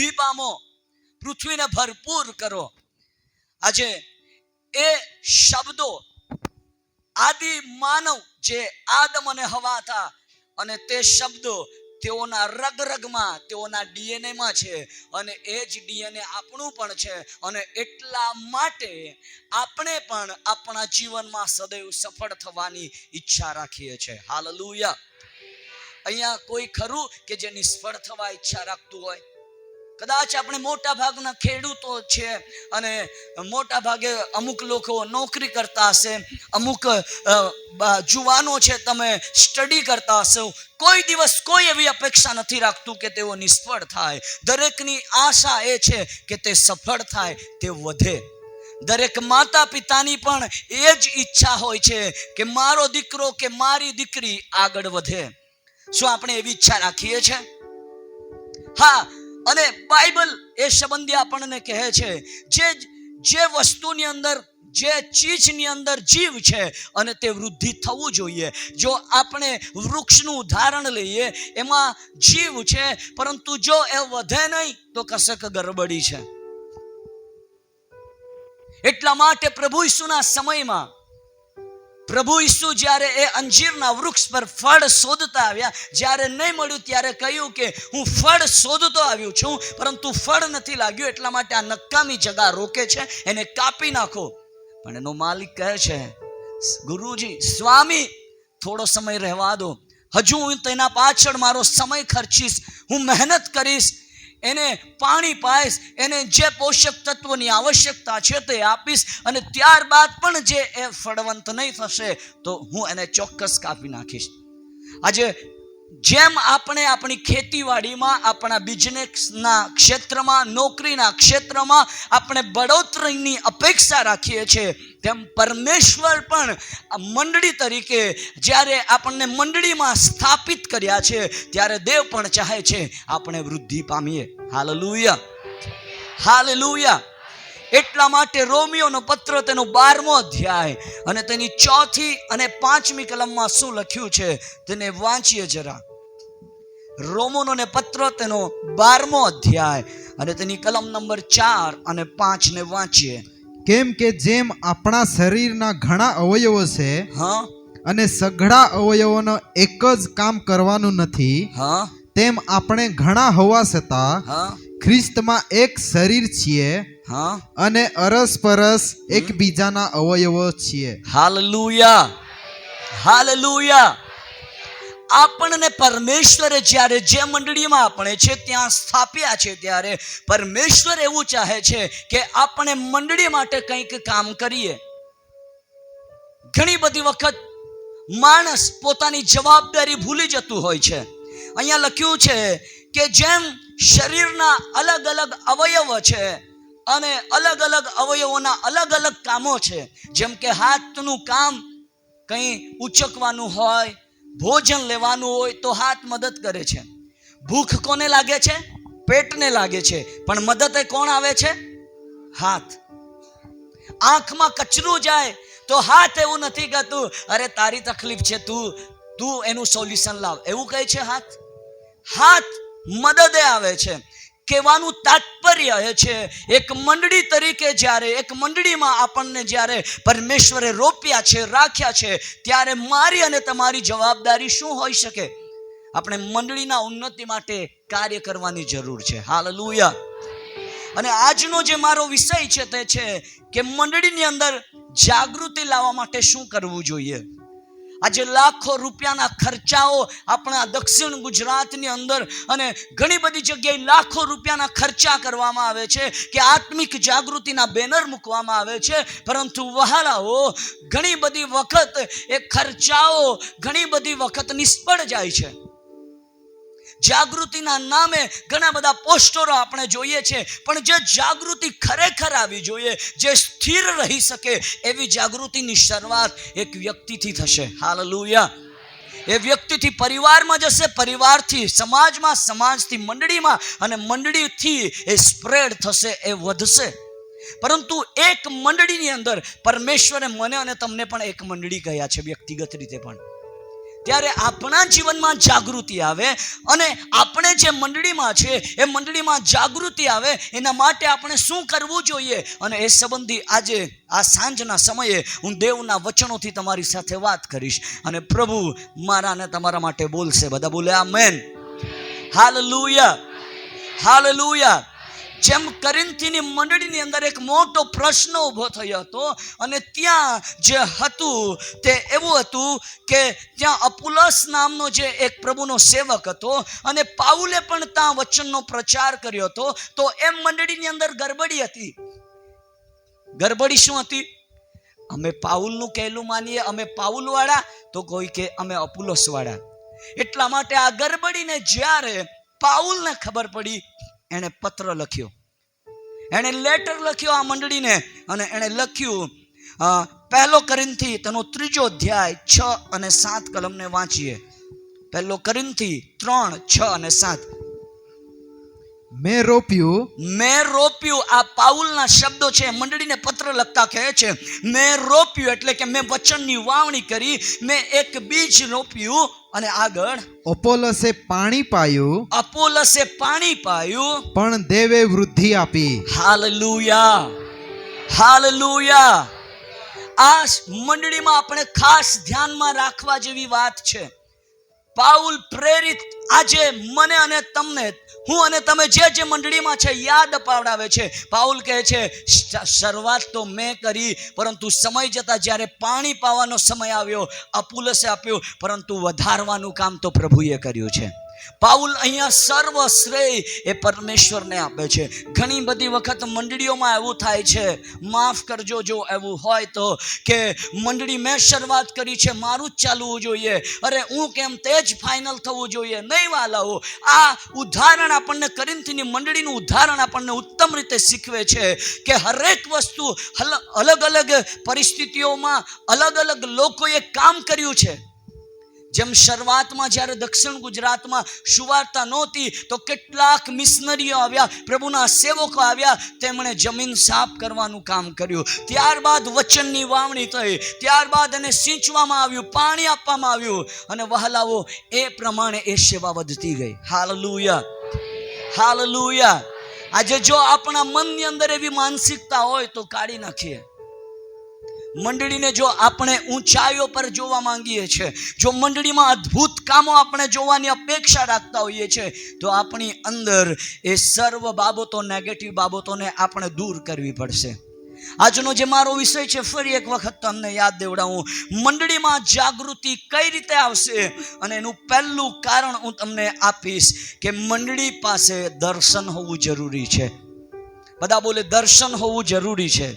વૃદ્ધિ પામો, પૃથ્વીને ભરપૂર કરો. આજે એ શબ્દો આદિ માનવ જે આદમ અને હવા હતા, અને તે શબ્દો તેઓના રગરગમાં, તેઓના ડીએનએમાં છે, અને એ જ ડીએનએ આપણું પણ છે. અને એટલા માટે આપણે પણ આપણા જીવનમાં સદૈવ સફળ થવાની ઈચ્છા રાખીએ છીએ. હાલેલુયા. અહીંયા કોઈ ખરું કે જે નિષ્ફળ થવા ઈચ્છા રાખતું હોય? કદાચ આપણે મોટા ભાગના ખેડૂતો છે, અને મોટા ભાગે અમુક લોકો નોકરી કરતા હશે, અમુક જુવાનો છે, તમે સ્ટડી કરતા હશો. કોઈ દિવસ કોઈ એવી અપેક્ષા નથી રાખતું કે તેઓ નિષ્ફળ થાય. દરેકની આશા એ છે કે તે સફળ થાય, તે વધે. દરેક માતા પિતાની પણ એ જ ઈચ્છા હોય છે કે મારો દીકરો કે મારી દીકરી આગળ વધે. શું આપણે એવી ઈચ્છા રાખીએ છીએ? હા. અને બાઇબલ એ સંબંધી આપણને કહે છે, જે વસ્તુની અંદર, જે ચીજની અંદર જીવ છે અને તે વૃદ્ધિ થવું જોઈએ. જો આપણે વૃક્ષનું ઉદાહરણ લઈએ, એમાં જીવ છે, પરંતુ જો એ વધે નહીં તો કશક ગરબડી છે. એટલા માટે પ્રભુ ઈસુના સમયમાં પ્રભુ ઈસુ જ્યારે એ અંજીરના વૃક્ષ પર ફળ શોધતા આવ્યા, જ્યારે નહીં મળ્યું ત્યારે કહ્યું કે હું ફળ શોધતો આવ્યો છું, પરંતુ ફળ નથી લાગ્યું, એટલા માટે આ નકામી જગા રોકે છે, એને કાપી નાખો. પણ એનો માલિક કહે છે, ગુરુજી, સ્વામી, થોડો સમય રહેવા દો. હજુ હું તેના પાછળ મારો સમય ખર્ચીશ, હું મહેનત કરીશ, એને પાણી પાઈશ, એને જે પોષક તત્વોની આવશ્યકતા છે તે આપીશ, અને ત્યારબાદ પણ જે એ ફળવંત નહીં થશે તો હું એને ચોક્કસ કાપી નાખીશ. આજે જેમ આપણે આપણી ખેતીવાડીમાં, આપણા બિઝનેસના ક્ષેત્રમાં, નોકરીના ક્ષેત્રમાં આપણે બઢોતરીની અપેક્ષા રાખીએ છીએ, તેમ પરમેશ્વર પણ મંડળી તરીકે જ્યારે આપણને મંડળીમાં સ્થાપિત કર્યા છે, ત્યારે દેવ પણ ચાહે છે આપણે વૃદ્ધિ પામીએ. Hallelujah, hallelujah. એટલા માટે રોમિયોનો પત્ર તેનો 12મો અધ્યાય અને તેની 4થી અને 5મી કલમમાં શું લખ્યું છે તેને વાંચીએ જરા. રોમોનો પત્ર તેનો 12મો અધ્યાય અને તેની કલમ નંબર 4 અને 5 ને વાંચીએ. કેમ કે જેમ આપણા શરીરના ઘણા અવયવો છે, હા, અને સઘળા અવયવોનો એક જ કામ કરવાનું નથી, હા, તેમ આપણે ઘણા હોવા છતાં હા, ખ્રિસ્તમાં એક શરીર છીએ, હા, અને અરસપરસ એકબીજાના અવયવો છીએ. Hallelujah, hallelujah. આપણને પરમેશ્વરે જ્યારે જે મંડળીમાં આપણે છે ત્યાં સ્થાપ્યા છે, ત્યારે પરમેશ્વર એવું ચાહે છે કે આપણે મંડળી માટે કંઈક કામ કરીએ. ઘણી બધી વખત માણસ પોતાની જવાબદારી ભૂલી જતું હોય છે. અહીંયા લખ્યું છે કે જેમ શરીરના અલગ અલગ અવયવ છે, અને અલગ અલગ અવયવોના અલગ અલગ કામો છે. જેમ કે હાથનું કામ કંઈ ઉચકવાનું હોય, ભોજન લેવાનું હોય તો હાથ મદદ કરે છે. ભૂખ કોને લાગે છે? પેટને લાગે છે. પણ મદદ એ કોણ આવે છે? હાથ. આંખમાં કચરું જાય તો હાથ એવું નથી કહેતું, અરે તારી તકલીફ છે, તું એનું સોલ્યુશન લાવ, એવું કહે છે હાથ? હાથ મદદે આવે છે. કહેવાનું તાત્પર્ય એ છે, એક મંડળી તરીકે જ્યારે, એક મંડળીમાં આપણને જ્યારે પરમેશ્વરે રોપ્યા છે, રાખ્યા છે, ત્યારે મારી અને તમારી જવાબદારી શું હોઈ શકે? આપણે મંડળીના ઉન્નતિ માટે કાર્ય કરવાની જરૂર છે. હાલેલુયા. અને આજનો જે મારો વિષય છે તે છે કે મંડળીની અંદર જાગૃતિ લાવવા માટે શું કરવું જોઈએ. આજે લાખો રૂપિયાના ખર્ચાઓ આપણા દક્ષિણ ગુજરાતની અંદર અને ઘણી બધી જગ્યાએ લાખો રૂપિયાના ખર્ચા કરવામાં આવે છે કે આત્મિક જાગૃતિના બેનર મૂકવામાં આવે છે, પરંતુ વહાલાઓ ઘણી બધી વખત એ ખર્ચાઓ ઘણી બધી વખત નિષ્ફળ જાય છે. જાગૃતિના નામે ઘણા બધા પોસ્ટરો આપણે જોઈએ છે, પણ જે જાગૃતિ ખરેખર આવી જોઈએ, જે સ્થિર રહી શકે, એવી જાગૃતિની શરૂઆત એક વ્યક્તિથી થશે. હાલેલુયા. એ વ્યક્તિથી પરિવારમાં જશે, પરિવારથી સમાજમાં, સમાજથી મંડળીમાં, અને મંડળીથી એ સ્પ્રેડ થશે, એ વધશે. પરંતુ એક મંડળીની અંદર પરમેશ્વરે મને અને તમને પણ એક મંડળી કહ્યા છે, વ્યક્તિગત રીતે પણ. ત્યારે આપણા જીવનમાં જાગૃતિ આવે અને આપણે જે મંડળીમાં છે એ મંડળીમાં જાગૃતિ આવે એના માટે આપણે શું કરવું જોઈએ, અને એ સંબંધી આજે આ સાંજના સમયે હું દેવના વચનોથી તમારી સાથે વાત કરીશ અને પ્રભુ મારા અને તમારા માટે બોલશે. બધા બોલે આમેન. Hallelujah, hallelujah. જેમ કોરિન્થીની મંડળીની અંદર એક મોટો પ્રશ્ન ઊભો થયો હતો અને ત્યાં જે હતું તે એવું હતું કે ત્યાં અપુલોસ નામનો જે એક પ્રભુનો સેવક હતો અને પાઉલે પણ ત્યાં વચનનો પ્રચાર કર્યો હતો. તો એમ મંડળીની અંદર ગરબડી હતી. ગરબડી શું હતી? અમે પાઉલનું કહેલું માનીએ, અમે પાઉલ વાળા, તો કોઈ કે અમે અપુલોસ વાળા. એટલા માટે આ ગરબડીને જ્યારે પાઉલને ખબર પડી, એણે પત્ર લખ્યો, એણે લેટર લખ્યો આ મંડળીને અને એણે લખ્યું, પહેલો કોરિન્થી તેનો 3 અધ્યાય 6 અને 7 કલમને વાંચીએ. પહેલો કોરિન્થી 3, 6 અને 7. મેં રોપ્યું. આ પાઉલના શબ્દો છે. મંડળીને પત્ર લખતા કહે છે મેં રોપ્યું, એટલે કે મેં વચનની વાવણી કરી, મેં એક બીજ રોપ્યું. અને આગળ અપોલોસે પાણી પાયું, પણ દેવે વૃદ્ધિ આપી. Hallelujah, hallelujah. આ મંડળીમાં આપણે ખાસ ધ્યાનમાં રાખવા જેવી વાત છે. પાઉલ પ્રેરિત આજે મને અને તમને, હું અને તમે જે મંડળીમાં છે યાદ અપાવડાવે છે. પાઉલ કહે છે શરૂઆત તો મેં કરી, પરંતુ સમય જતા જ્યારે પાણી પાવાનો સમય આવ્યો અપુલોસે આપ્યું, પરંતુ વધારવાનું કામ તો પ્રભુએ કર્યું છે. પાઉલ અહીંયા સર્વ શ્રેય એ પરમેશ્વરને આપે છે. ઘણી બધી વખત મંડળીઓમાં એવું થાય છે, માફ કરજો જો એવું હોય તો, કે મંડળી મેં શરૂઆત કરી છે, મારું જ ચાલવું જોઈએ, અરે હું કેમ તે જ ફાઇનલ થવું જોઈએ. નહીં વાલાઓ, આ ઉદાહરણ આપણને કોરિન્થીની મંડળીનું ઉદાહરણ આપણને ઉત્તમ રીતે શીખવે છે કે હરેક વસ્તુ અલગ અલગ પરિસ્થિતિઓમાં અલગ અલગ લોકોએ કામ કર્યું છે. જેમ શરૂઆતમાં જ્યારે દક્ષિણ ગુજરાતમાં સુવાર્તા નહોતી તો કેટલાક મિશનરીઓ આવ્યા, પ્રભુના સેવકો આવ્યા, તેમણે જમીન સાફ કરવાનું કામ કર્યું. ત્યારબાદ વચનની વાવણી થઈ, ત્યારબાદ એને સિંચવામાં આવ્યું, પાણી આપવામાં આવ્યું, અને વહાલાઓ એ પ્રમાણે એ સેવા વધતી ગઈ. Hallelujah, hallelujah. આજે જો આપણા મનની અંદર એવી માનસિકતા હોય તો કાઢી નાખીએ. મંડળીને જો આપણે ઊંચાઈઓ પર જોવા માંગીએ છીએ, જો મંડળીમાં અદ્ભુત કામો આપણે જોવાની અપેક્ષા રાખતા હોઈએ છીએ, તો આપણી અંદર એ સર્વ બાબતો, નેગેટિવ બાબતોને આપણે દૂર કરવી પડશે. આજનો જે મારો વિષય છે, ફરી એક વખત તમને યાદ દેવડાવું, મંડળીમાં જાગૃતિ કઈ રીતે આવશે, અને એનું પહેલું કારણ હું તમને આપીશ કે મંડળી પાસે દર્શન હોવું જરૂરી છે. બધા બોલે દર્શન હોવું જરૂરી છે.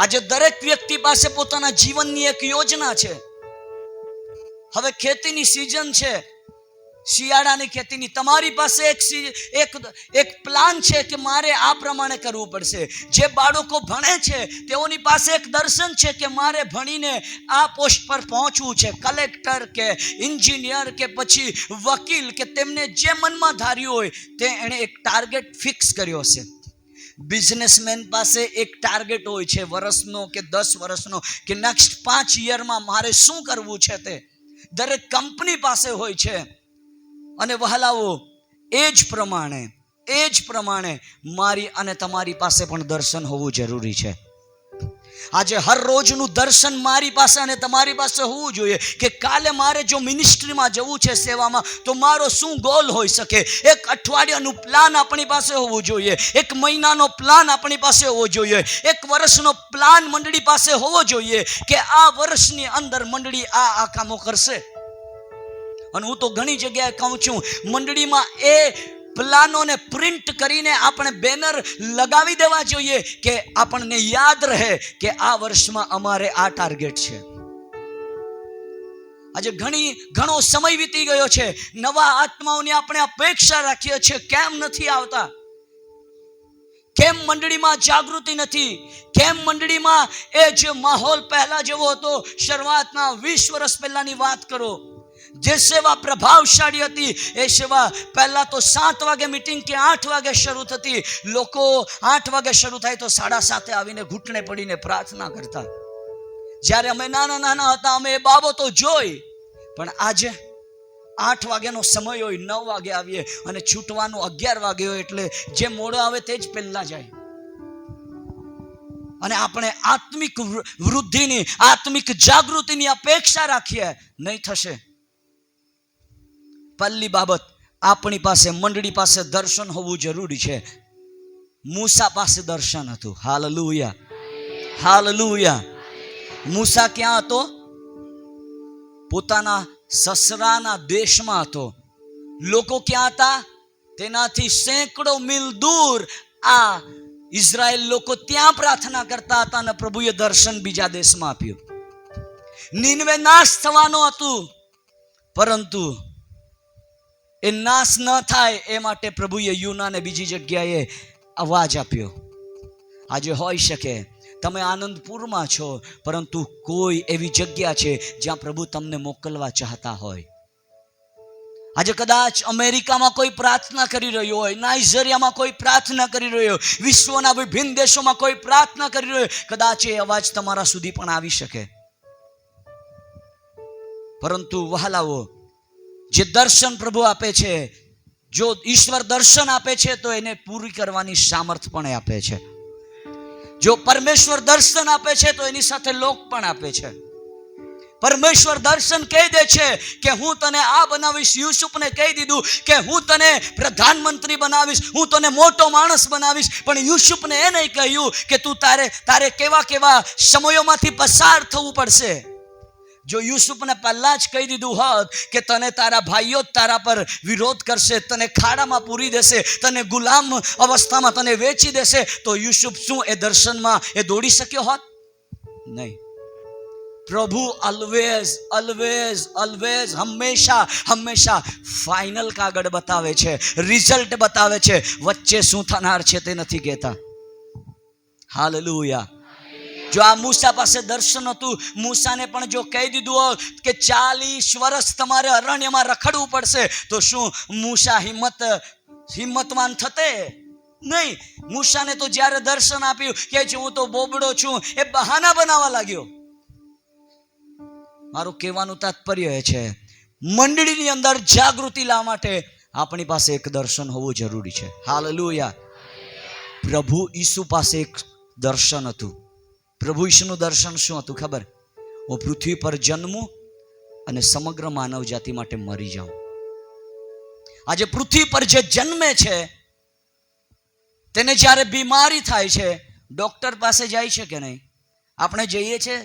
આજે દરેક વ્યક્તિ પાસે પોતાના જીવનની એક યોજના છે. હવે ખેતીની સિઝન છે, શિયાળાની ખેતીની. તમારી પાસે એક પ્લાન છે કે મારે આ પ્રમાણે કરવું પડશે. જે બાળકો ભણે છે તેઓની પાસે એક દર્શન છે કે મારે ભણીને આ પોસ્ટ પર પહોંચવું છે, કલેક્ટર કે એન્જિનિયર કે પછી વકીલ, કે તેમને જે મનમાં ધાર્યું હોય તે એણે એક ટાર્ગેટ ફિક્સ કર્યો છે. બિઝનેસમેન પાસે એક ટાર્ગેટ હોય છે, વર્ષનો કે 10 વર્ષનો, કે નેક્સ્ટ 5 યરમાં મારે શું કરવું છે તે દરેક કંપની પાસે હોય છે. અને વહાલાઓ એ જ પ્રમાણે મારી અને તમારી પાસે પણ દર્શન હોવું જરૂરી છે. આજે હર રોજનું દર્શન મારી પાસે અને તમારી પાસે હોવું જોઈએ કે કાલે મારે જો મિનિસ્ટ્રીમાં જવું છે, સેવામાં, તો મારો શું ગોલ હોઈ શકે. એક અઠવાડિયાનું પ્લાન આપણી પાસે હોવું જોઈએ, એક મહિનાનો પ્લાન આપણી પાસે હોવો જોઈએ, એક વર્ષનો પ્લાન મંડળી પાસે હોવો જોઈએ કે આ વર્ષની અંદર મંડળી આ કામો કરશે. અને હું તો ઘણી જગ્યાએ કહું છું, મંડળીમાં એ પ્લાનોને પ્રિન્ટ કરીને આપણે બેનર લગાવી દેવા જોઈએ કે આપણને યાદ રહે કે આ વર્ષમાં અમારે આ ટાર્ગેટ છે. આજે ઘણો સમય વીતી ગયો છે, નવા આત્માઓની આપણે અપેક્ષા રાખીએ છીએ, કેમ નથી આવતા? કેમ મંડળીમાં જાગૃતિ નથી? કેમ મંડળીમાં એ જે માહોલ પહેલા જેવો હતો, શરૂઆતના 20 વર્ષ પહેલાની વાત કરો, જે સેવા પ્રભાવશાળી હતી, એ સેવા પહેલા તો 7 વાગે મીટિંગ કે 8 વાગે શરૂ થતી. લોકો 8 વાગે શરૂ થાય તો 7:30 આવીને ઘૂંટણે પડીને પ્રાર્થના કરતા. જ્યારે અમે નાના હતા, અમે એ બાબતો જોઈ પણ આજે 8 વાગ્યાનો સમય હોય, 9 વાગે આવીએ અને છૂટવાનું 11 વાગે હોય, એટલે જે મોડો આવે તે જ પહેલા જાય. અને આપણે આત્મિક વૃદ્ધિની, આત્મિક જાગૃતિની અપેક્ષા રાખીએ, નહીં થશે. પહેલી બાબત, આપણી પાસે, મંડળી પાસે દર્શન હોવું જરૂરી છે. મૂસા પાસે દર્શન હતું. Hallelujah, hallelujah. મૂસા ક્યાં હતો? પોતાના સસરાના દેશમાં હતો. લોકો ક્યાં હતા? તેનાથી સેંકડો મીલ દૂર આ ઇઝરાયલ લોકો ત્યાં પ્રાર્થના કરતા હતા અને પ્રભુએ દર્શન બીજા દેશમાં આપ્યું. નીનવે નાશ થવાનું હતું, પરંતુ એ નાશ ન થાય એ માટે પ્રભુએ યુનાને બીજી જગ્યાએ અવાજ આપ્યો. આજે હોઈ શકે તમે આનંદપુરમાં છો, પરંતુ કોઈ એવી જગ્યા છે જ્યાં પ્રભુ તમને મોકલવા ચાહતા હોય. આજે કદાચ અમેરિકામાં કોઈ પ્રાર્થના કરી રહ્યો હોય, નાઇજીરિયામાં કોઈ પ્રાર્થના કરી રહ્યો, વિશ્વના વિભિન્ન દેશોમાં કોઈ પ્રાર્થના કરી રહ્યો, કદાચ એ અવાજ તમારા સુધી પણ આવી શકે. પરંતુ વહાલાઓ, જે દર્શન પ્રભુ આપે છે, જો ઈશ્વર દર્શન આપે છે તો એને પૂરી કરવાની સામર્થ પણ આપે છે. જો પરમેશ્વર દર્શન આપે છે તો એની સાથે લોક પણ આપે છે. પરમેશ્વર દર્શન કહી દે છે કે હું તને આ બનાવીશ. યુસુફને કહી દીધું કે હું તને પ્રધાનમંત્રી બનાવીશ, હું તને મોટો માણસ બનાવીશ. પણ યુસુફને એ નહીં કહ્યું કે તું તારે કેવા કેવા સમયોમાંથી પસાર થવું પડશે. જો યુસુફને પહેલા જ કહી દીધું હોત કે તને તારા ભાઈઓ જ તારા પર વિરોધ કરશે, તને ખાડામાં પૂરી દેશે, તને ગુલામ અવસ્થામાં તને વેચી દેશે, તો યુસુફ શું એ દર્શનમાં એ દોડી શક્યો હોત? નહીં. પ્રભુ ઓલવેઝ ઓલવેઝ ઓલવેઝ હંમેશા હંમેશા ફાઇનલ કાગળ બતાવે છે, રિઝલ્ટ બતાવે છે. વચ્ચે શું થનાર છે તે નથી કહેતા. હાલેલુયા. જો આ મૂસા પાસે દર્શન હતું, મૂસાને પણ જો કહી દીધું હોત કે 40 વર્ષ તમારે અરણ્યમાં રખડવું પડશે, તો શું મૂસા હિંમતવાન થતે? નહીં. મૂસાને તો જ્યારે દર્શન આપ્યું કે હું તો બોબડો છું, એ બહાના બનાવવા લાગ્યો. મારું કહેવાનું તાત્પર્ય એ છે, મંડળીની અંદર જાગૃતિ લાવવા માટે આપણી પાસે એક દર્શન હોવું જરૂરી છે. હાલેલુયા. પ્રભુ ઈસુ પાસે એક દર્શન હતું. પ્રભુ ઈસુનું દર્શન શું હતું ખબર? હું પૃથ્વી પર જન્મું અને સમગ્ર માનવ જાતિ માટે મરી જાઉં. આજે પૃથ્વી પર જે જન્મે છે તેને જ્યારે બીમારી થાય છે, ડોક્ટર પાસે જાય છે કે નહીં? આપણે જઈએ છે?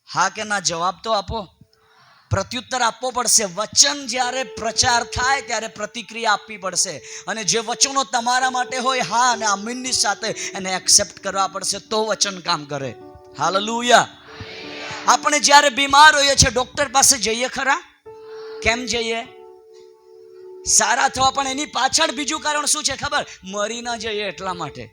હા કે ના જવાબ તો આપો. પ્રત્યુત્તર આપવો પડશે. વચન જ્યારે પ્રચાર થાય ત્યારે પ્રતિક્રિયા આપવી પડશે. અને જે વચનો તમારા માટે હોય, હા અને આમીનની સાથે એને એક્સેપ્ટ કરવા પડશે, તો વચન કામ કરે. હાલેલુયા. આપણે જ્યારે બીમાર હોઈએ છીએ, ડોક્ટર પાસે જઈએ ખરા? કેમ જઈએ? સારા થવા. પણ એની પાછળ બીજું કારણ શું છે ખબર? મરી ના જઈએ એટલા માટે.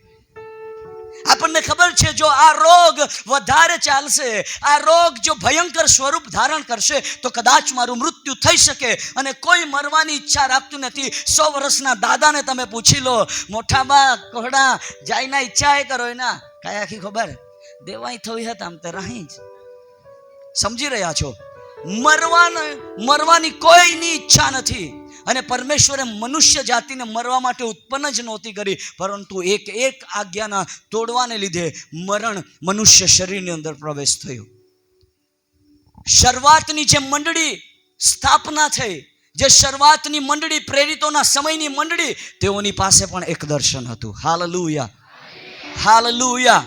આપણને ખબર છે જો આ રોગ વધારે ચાલશે, આ રોગ જો ભયંકર સ્વરૂપ ધારણ કરશે, તો કદાચ મારું મૃત્યુ થઈ શકે. અને કોઈ મરવાની ઈચ્છા રાખતું નથી. 100 વર્ષના દાદાને તમે પૂછી લો, મોઠાબા કોહડા જાયના ઈચ્છા એ કરો એના કાંઈ આખી ખબર દેવાય થવી હતા આમ તો રાહી જ. સમજી રહ્યા છો? મરવાની કોઈની ઈચ્છા નથી. અને પરમેશ્વરે મનુષ્ય જાતિને મરવા માટે ઉત્પન્ન જ નહોતી કરી, પરંતુ એક આજ્ઞાના તોડવાને લીધે મરણ મનુષ્ય શરીરની અંદર પ્રવેશ થયો. શરૂઆતની જે મંડળી સ્થાપના થઈ, જે શરૂઆતની મંડળી, પ્રેરિતોના સમયની મંડળી, તેઓની પાસે પણ એક દર્શન હતું. Hallelujah, hallelujah.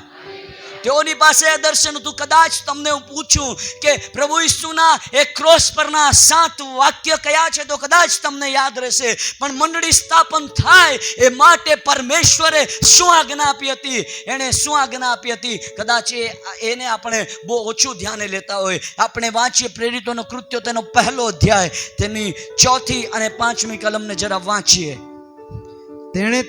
તેઓની પાસે દર્શન હતું. કદાચ તમને હું પૂછું કે પ્રભુ ઈસુના એ ક્રોસ પરના 7 વાક્ય કયા છે, તો કદાચ તમને યાદ રહેશે. પણ મંડળી સ્થાપન થાય એ માટે પરમેશ્વરે શું આજ્ઞા આપી હતી? એણે શું આજ્ઞા આપી હતી? કદાચ એને આપણે બહુ ઓછું ધ્યાને લેતા હોય. આપણે વાંચીએ પ્રેરિતોનો કૃત્યો, તેનો 1લો અધ્યાય, તેની 4થી અને 5મી કલમને જરા વાંચીએ. તેણે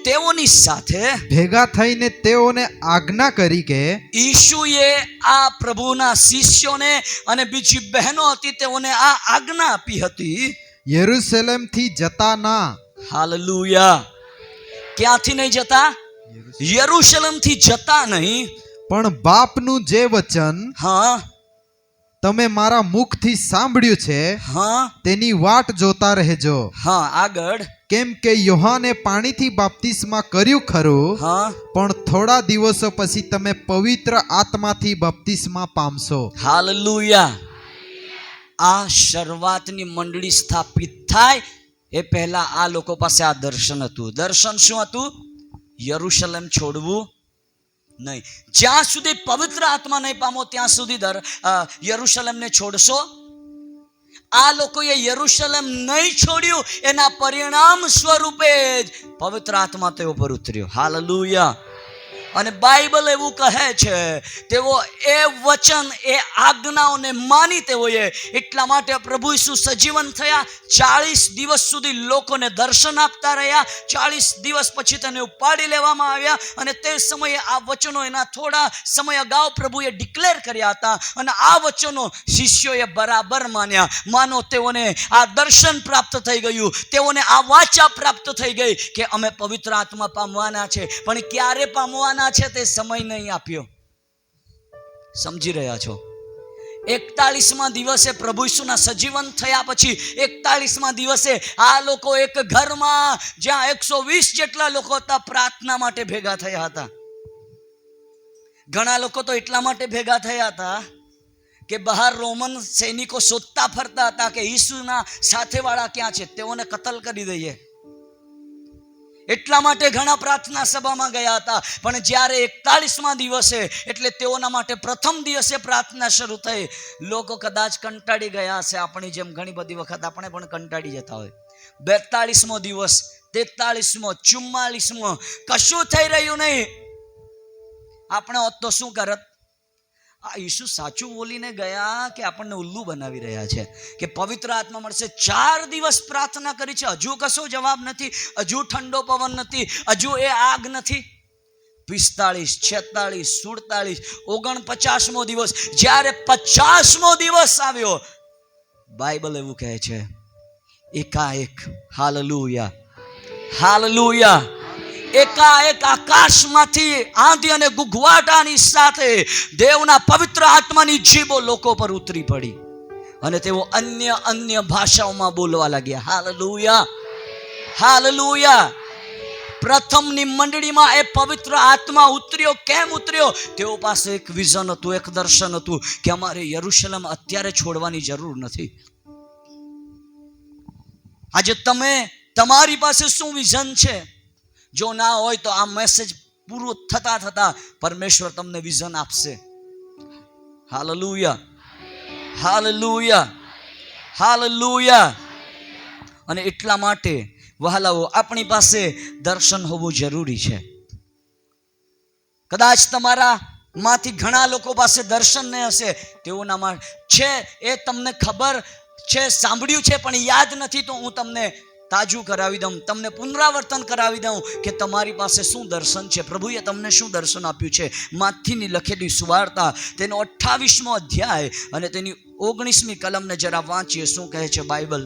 તેઓની સાથે ભેગા થઈને તેઓને આજ્ઞા કરી કે, ઈસુએ આ પ્રભુના શિષ્યોને અને બીજી બહેનો હતી તેઓને આ આજ્ઞા આપી હતી, યરૂશલેમથી જતા ના. હાલેલુયા. ક્યાંથી નહીં જતા? યરૂશલેમથી જતા નહીં, પણ બાપનું જે વચન હા તમે મારા મુખથી સાંભળ્યું છે હા તેની વાટ જોતા રહેજો. હા આગળ કેમ કે યોહાને પાણીથી બાપ્તિસ્મા કર્યું ખરું, હા પણ થોડા દિવસો પછી તમે પવિત્ર આત્માથી બાપ્તિસ્મા પામશો. હાલેલુયા. આ શરૂઆતની મંડળી સ્થાપિત થાય એ પહેલા આ લોકો પાસે આ દર્શન હતું. દર્શન શું હતું? યરુશલેમ છોડવું નહીં. જ્યાં સુધી પવિત્ર આત્મા નહીં પામો ત્યાં સુધી યરુશલેમને છોડશો. આ લોકોએ યરુશલેમ નહીં છોડ્યું, એના પરિણામ સ્વરૂપે જ પવિત્ર આત્મા તેઓ પર ઉતર્યો. હાલેલુયા. અને બાઇબલ એવું કહે છે તેઓ એ વચન એ આજ્ઞાઓને માની તેઓએ એટલા માટે પ્રભુ ઈસુ સજીવન થયા. 40 દિવસ સુધી લોકોને દર્શન આપતા રહ્યા. 40 દિવસ પછી તેને ઉપાડી લેવામાં આવ્યા અને તે સમયે આ વચનો એના થોડા સમય અગાઉ પ્રભુએ ડિક્લેર કર્યા હતા અને આ વચનો શિષ્યોએ બરાબર માન્યા. માનો તેઓને આ દર્શન પ્રાપ્ત થઈ ગયું, તેઓને આ વાચા પ્રાપ્ત થઈ ગઈ કે અમે પવિત્ર આત્મા પામવાના છે. પણ ક્યારે પામવાના છે તે સમય નહીં આપ્યો. સમજી રહ્યા છો? 41મા દિવસે પ્રભુ ઈસુના સજીવન થયા પછી 41મા દિવસે આ લોકો એક ઘરમાં જ્યાં 120 જેટલા લોકો હતા પ્રાર્થના માટે ભેગા થયા હતા. ઘણા લોકો તો એટલા માટે ભેગા થયા હતા કે બહાર રોમન સૈનિકો શોધતા ફરતા હતા કે ઈસુના સાથેવાળા ક્યાં છે, તેઓને કતલ કરી દઈએ. એટલા માટે ઘણા પ્રાર્થના સભામાં ગયા હતા. પણ જ્યારે 41મા દિવસે એટલે તેઓના માટે પ્રથમ દિવસે પ્રાર્થના શરૂ થઈ, લોકો કદાચ કંટાળી ગયા હશે. આપણી જેમ ઘણી બધી વખત આપણે પણ કંટાળી જતા હોય. 42મો દિવસ, 43મો, 44મો, કશું થઈ રહ્યું નહીં. આપણે હોત તો શું કરત? આ ઈસુ સાચું બોલીને ગયા કે આપણને ઉલ્લુ બનાવી રહ્યા છે કે પવિત્ર આત્મા મળશે? 4 દિવસ પ્રાર્થના કરી છે, હજુ કશો જવાબ નથી, હજુ ઠંડો પવન નથી, હજુ એ આગ નથી. 45, 46, 47, 49મો દિવસ, જ્યારે 50મો દિવસ આવ્યો, બાઇબલ એવું કહે છે એકાએક, હાલેલુયા, હાલેલુયા, એકાએક આકાશમાંથી આંધી અને ગુગવાટાની સાથે દેવના પવિત્ર આત્માની જીભો લોકો પર ઉતરી પડી અને તેઓ અન્ય ભાષાઓમાં બોલવા લાગ્યા. Hallelujah, hallelujah. પ્રથમની મંડળીમાં એ પવિત્ર આત્મા ઉતર્યો. કેમ ઉતર્યો? તેઓ પાસે એક વિઝન હતું, એક દર્શન હતું કે અમારે યરુશલેમ અત્યારે છોડવાની જરૂર નથી. આજે તમારી પાસે શું વિઝન છે? જો ના હોય તો આ મેસેજ પૂરો થતા પરમેશ્વર તમને વિઝન આપશે. Hallelujah, hallelujah, hallelujah. અને એટલા માટે વહાલાઓ આપણી પાસે દર્શન હોવું જરૂરી છે. કદાચ તમારા માંથી ઘણા લોકો પાસે દર્શન નહીં હશે, તેઓના છે, એ તમને ખબર છે, સાંભળ્યું છે પણ યાદ નથી. તો હું તમને તાજું કરાવી દઉં, તમને પુનરાવર્તન કરાવી દઉં કે તમારી પાસે શું દર્શન છે, પ્રભુએ તમને શું દર્શન આપ્યું છે. માથીની લખેલી સુવાર્તા તેનો 28મો અધ્યાય અને તેની 19મી કલમને જરા વાંચીએ. શું કહે છે બાઇબલ?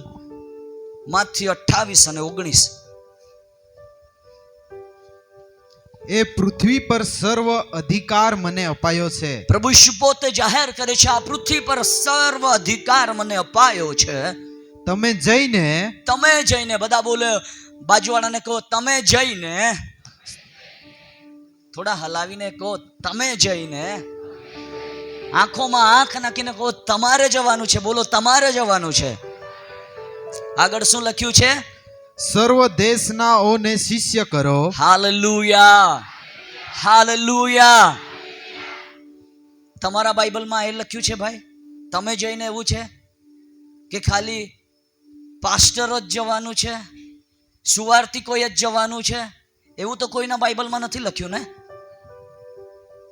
માથી 28 અને 19. એ પૃથ્વી પર સર્વ અધિકાર મને અપાયો છે. પ્રભુ ઈસુ પોતે જાહેર કરે છે, આ પૃથ્વી પર સર્વ અધિકાર મને અપાયો છે. તમે જઈને, બધા બોલે, બાજુવાળાને કહો તમે જઈને, થોડા હલાવીને કહો તમે જઈને, આંખોમાં આંખ નાખીને કહો તમારે જવાનું છે. બોલો તમારે જવાનું છે. આગળ શું લખ્યું છે? સર્વ દેશનાઓને શિષ્ય કરો. Hallelujah, hallelujah. તમારા બાઇબલમાં એ લખ્યું છે ભાઈ તમે જઈને એવું છે કે ખાલી પાસ્ટર જ જવાનું છે, સુવાર્તિકોએ જ જવાનું છે? એવું તો કોઈના બાઇબલમાં નથી લખ્યું ને.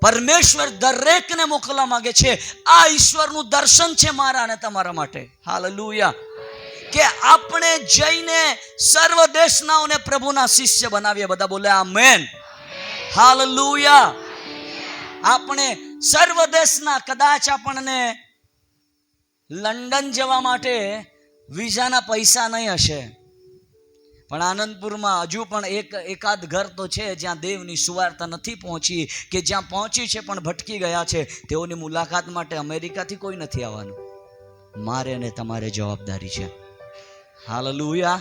પરમેશ્વર દરેકને મોકલવા માંગે છે. આ ઈશ્વરનું દર્શન છે મારા અને તમારા માટે. હાલેલુયા. કે આપણે જઈને સર્વ દેશનાઓને પ્રભુના શિષ્ય બનાવીએ. બધા બોલે આમેન, હાલેલુયા. આપણે સર્વ દેશના, કદાચ આપણને લંડન જવા માટે વિઝાના પૈસા નહીં હશે, પણ આનંદપુરમાં હજુ પણ એકાદ ઘર તો છે જ્યાં દેવની સુવાર્તા નથી પહોંચી, કે જ્યાં પહોંચી છે પણ ભટકી ગયા છે. તેઓની મુલાકાત માટે અમેરિકાથી કોઈ નથી આવવાનું. મારે અને તમારે જવાબદારી છે. Hallelujah,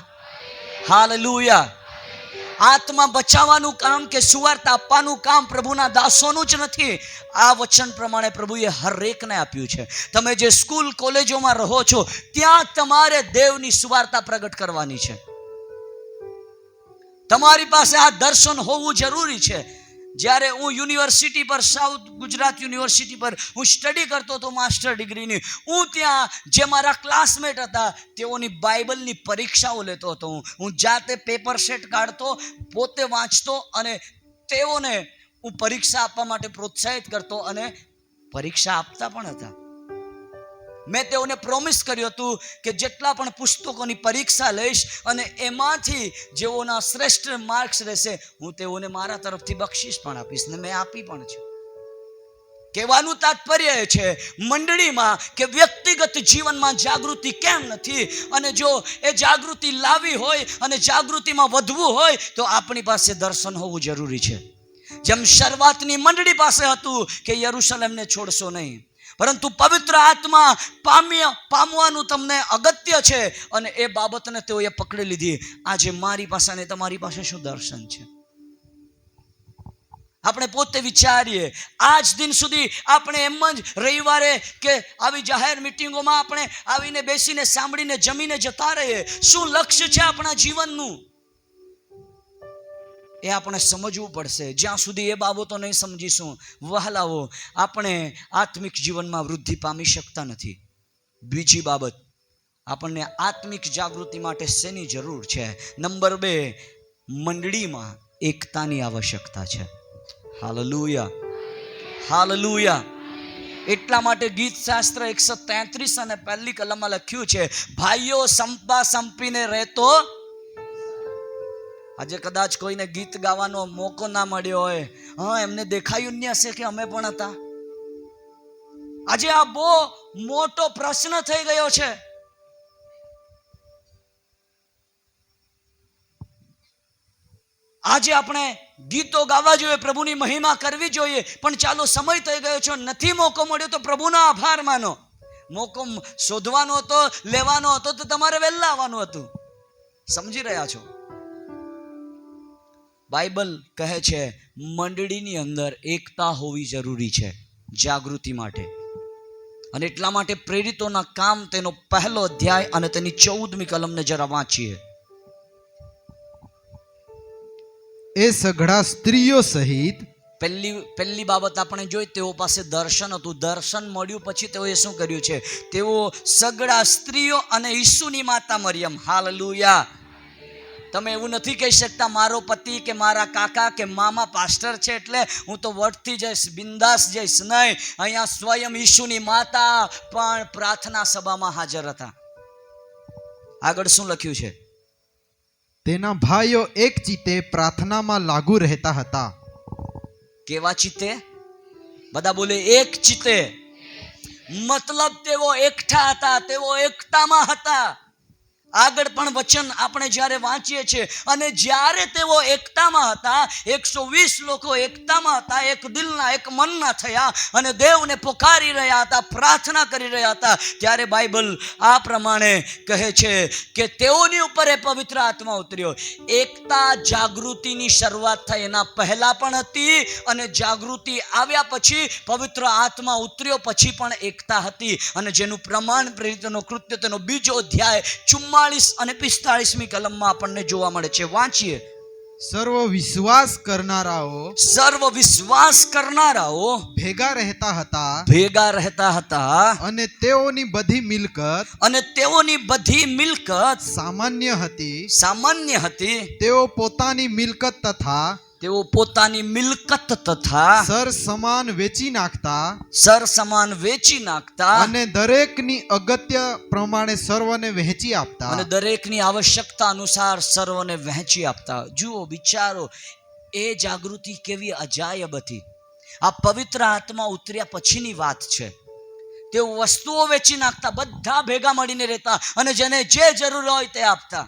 hallelujah. આત્મા બચાવવાનું કામ કે સુવાર્તા આપવાનું કામ પ્રભુના દાસોનું જ નથી. આ વચન પ્રમાણે પ્રભુએ હરેકને આપ્યું છે. તમે જે સ્કૂલ કોલેજોમાં રહો છો ત્યાં તમારે દેવની સુવાર્તા પ્રગટ કરવાની છે. તમારી પાસે આ દર્શન હોવું જરૂરી છે. જ્યારે હું યુનિવર્સિટી પર, સાઉથ ગુજરાત યુનિવર્સિટી પર હું સ્ટડી કરતો હતો માસ્ટર ડિગ્રીની, હું ત્યાં જે મારા ક્લાસમેટ હતા તેઓની બાઇબલની પરીક્ષાઓ લેતો હતો. હું જાતે પેપર સેટ કાઢતો, પોતે વાંચતો અને તેઓને હું પરીક્ષા આપવા માટે પ્રોત્સાહિત કરતો અને પરીક્ષા આપતા પણ હતા. મેં તેઓને પ્રોમિસ કર્યું હતું કે જેટલા પણ પુસ્તકોની પરીક્ષા લઈશ અને એમાંથી જેઓના શ્રેષ્ઠ માર્ક્સ રહેશે હું તેઓને મારા તરફથી બક્ષિસ પણ આપીશ, ને મેં આપી પણ છે. કહેવાનું તાત્પર્ય એ છે મંડળીમાં કે વ્યક્તિગત જીવનમાં જાગૃતિ કેમ નથી, અને જો એ જાગૃતિ લાવી હોય અને જાગૃતિમાં વધવું હોય તો આપણી પાસે દર્શન હોવું જરૂરી છે. જેમ શરૂઆતની મંડળી પાસે હતું કે યરુશલેમને છોડશો નહીં, પરંતુ પવિત્ર આત્મા પામવાનું તમને અગત્ય છે અને એ બાબતને તેઓએ પકડી લીધી. આજે મારી પાસે અને તમારી પાસે શું દર્શન છે? આપણે પોતે વિચારીએ. આજ દિન સુધી આપણે એમ જ રવિવારે કે આવી જાહેર મિટિંગોમાં આપણે આવીને બેસીને સાંભળીને જમીને જતા રહીએ. શું લક્ષ્ય છે આપણા જીવનનું? એ આપણે સમજવું પડશે. જ્યાં સુધી એ બાબતો નહીં સમજીશું વહાલાઓ, આપણે આત્મિક જીવનમાં વૃદ્ધિ પામી શકતા નથી. બીજી બાબત, આપણને આત્મિક જાગૃતિ માટે શેની જરૂર છે? નંબર 2, મંડળીમાં એકતાની આવશ્યકતા છે. Hallelujah, hallelujah. એટલા માટે ગીત શાસ્ત્ર 133 અને 1 કલમમાં લખ્યું છે, ભાઈઓ સંપા સંપીને રહેતો. આજે કદાચ કોઈને ગીત ગાવાનો મોકો ના મળ્યો હોય, હા, એમને દેખાયું નહીં હશે કે અમે પણ હતા. આજે આ બહુ મોટો પ્રશ્ન થઈ ગયો છે. આજે આપણે ગીતો ગાવા જોઈએ, પ્રભુની મહિમા કરવી જોઈએ, પણ ચાલો સમય થઈ ગયો છે, નથી મોકો મળ્યો તો પ્રભુનો આભાર માનો. મોકો શોધવાનો હતો, લેવાનો હતો તો તમારે વહેલા આવવાનું હતું. સમજી રહ્યા છો? બાઇબલ કહે છે મંડળીની અંદર એકતા હોવી જરૂરી છે જાગૃતિ માટે. અને એટલા માટે પ્રેરિતોના કામ તેનો 1 અધ્યાય અને તેની 14મી કલમને જરા વાંચીએ. એ સઘળા સ્ત્રીઓ સહિત. પહેલી બાબત આપણે જોઈ, તેઓ પાસે દર્શન હતું. દર્શન મળ્યું પછી તેઓએ શું કર્યું છે? તેઓ સઘળા સ્ત્રીઓ અને ઈસુની માતા મરિયમ. હાલેલુયા. તમે એવું નથી કહી શકતા મારો પતિ કે મારા કાકા કે મામા પાસ્ટર છે એટલે હું તો વટથી જઈશ, બિંદાસ જઈશ. નહીં, અહીંયા સ્વયં ઈસુની માતા પણ પ્રાર્થના સભામાં હાજર હતા. આગળ શું લખ્યું છે? તેના ભાઈઓ એક ચિત્તે પ્રાર્થનામાં લાગુ રહેતા હતા. કેવા ચિત્તે? બધા બોલે એક ચિત્તે. મતલબ તેઓ એકઠા હતા, તેઓ એકતામાં હતા. આગળ પણ વચન આપણે જ્યારે વાંચીએ છીએ, અને જ્યારે તેઓ એકતામાં હતા, 120 લોકો એકતામાં હતા, એક દિલના એક મનના થયા અને દેવને પોકારી રહ્યા હતા, પ્રાર્થના કરી રહ્યા હતા, ત્યારે બાઇબલ આ પ્રમાણે કહે છે કે તેઓની ઉપર એ પવિત્ર આત્મા ઉતર્યો. એકતા જાગૃતિની શરૂઆત થઈ એના પહેલા પણ હતી, અને જાગૃતિ આવ્યા પછી પવિત્ર આત્મા ઉતર્યો પછી પણ એકતા હતી. અને જેનું પ્રમાણ પ્રેરિતોનો કૃત્ય તેનો 2 અધ્યાય 44 અને 45મી કલમમાં આપણને જોવા મળે છે. વાંચીએ. સર્વ વિશ્વાસ કરનારાઓ ભેગા રહેતા હતા અને તેઓની બધી મિલકત સામાન્ય હતી. તેઓ પોતાની મિલકત તથા સરસમાન વેચી નાખતા અને દરેકની અગત્ય પ્રમાણે સર્વને વહેંચી આપતા. અને દરેકની આવશ્યકતા અનુસાર સર્વને વહેંચી આપતા. જુઓ, વિચારો, એ જાગૃતિ કેવી અજાયબ હતી. આ પવિત્ર આત્મા ઉતર્યા પછીની વાત છે. તેઓ વસ્તુઓ વેચી નાખતા, બધા ભેગા મળીને રહેતા અને જેને જે જરૂર હોય તે આપતા.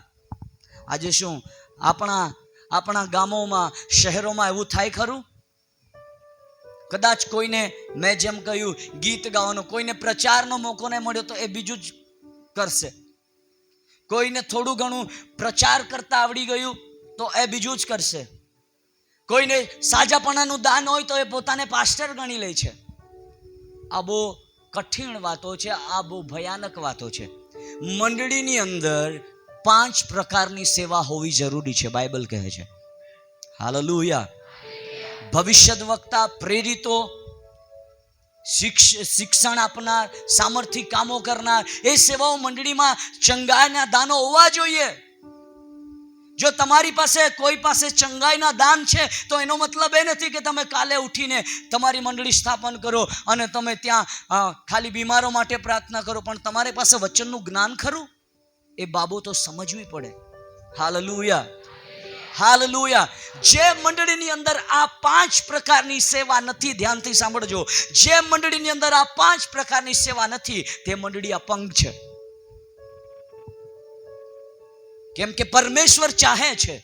આજે શું આપણા ગામોમાં, શહેરોમાં એવું થાય ખરું? કદાચ કોઈને, મેં જેમ કહ્યું, ગીત ગાવાનો, કોઈને પ્રચારનો મોકો નહીં મળ્યો તો એ બીજું જ કરશે. કોઈને થોડું ઘણું પ્રચાર કરતા આવડી ગયું તો એ બીજું જ કરશે. કોઈને સાજાપણાનું દાન હોય તો એ પોતાને પાસ્ટર ગણી લે છે. આ બહુ કઠિન વાતો છે, આ બહુ ભયાનક વાતો છે. મંડળીની અંદર 5 પ્રકારની સેવા હોવી જરૂરી છે, બાઇબલ કહે છે. હાલેલુયા. ભવિષ્ય વક્તા, પ્રેરિતો, શિક્ષણ આપનાર, સામર્થ્ય કામો કરનાર, એ સેવાઓ મંડળીમાં ચંગાઈના દાનો હોવા જોઈએ. જો તમારી પાસે કોઈ પાસે ચંગાઈના દાન છે તો એનો મતલબ એ નથી કે તમે કાલે ઉઠીને તમારી મંડળી સ્થાપન કરો અને તમે ત્યાં ખાલી બીમારો માટે પ્રાર્થના કરો, પણ તમારી પાસે વચનનું જ્ઞાન ખરું? એ બાબતો સમજવી પડે. Hallelujah, hallelujah. જે મંડળીની અંદર આ 5 પ્રકારની સેવા નથી, ધ્યાનથી સાંભળજો, જે મંડળીની અંદર આ 5 પ્રકારની સેવા નથી તે મંડળી અપંગ છે. કેમ કે પરમેશ્વર ચાહે છે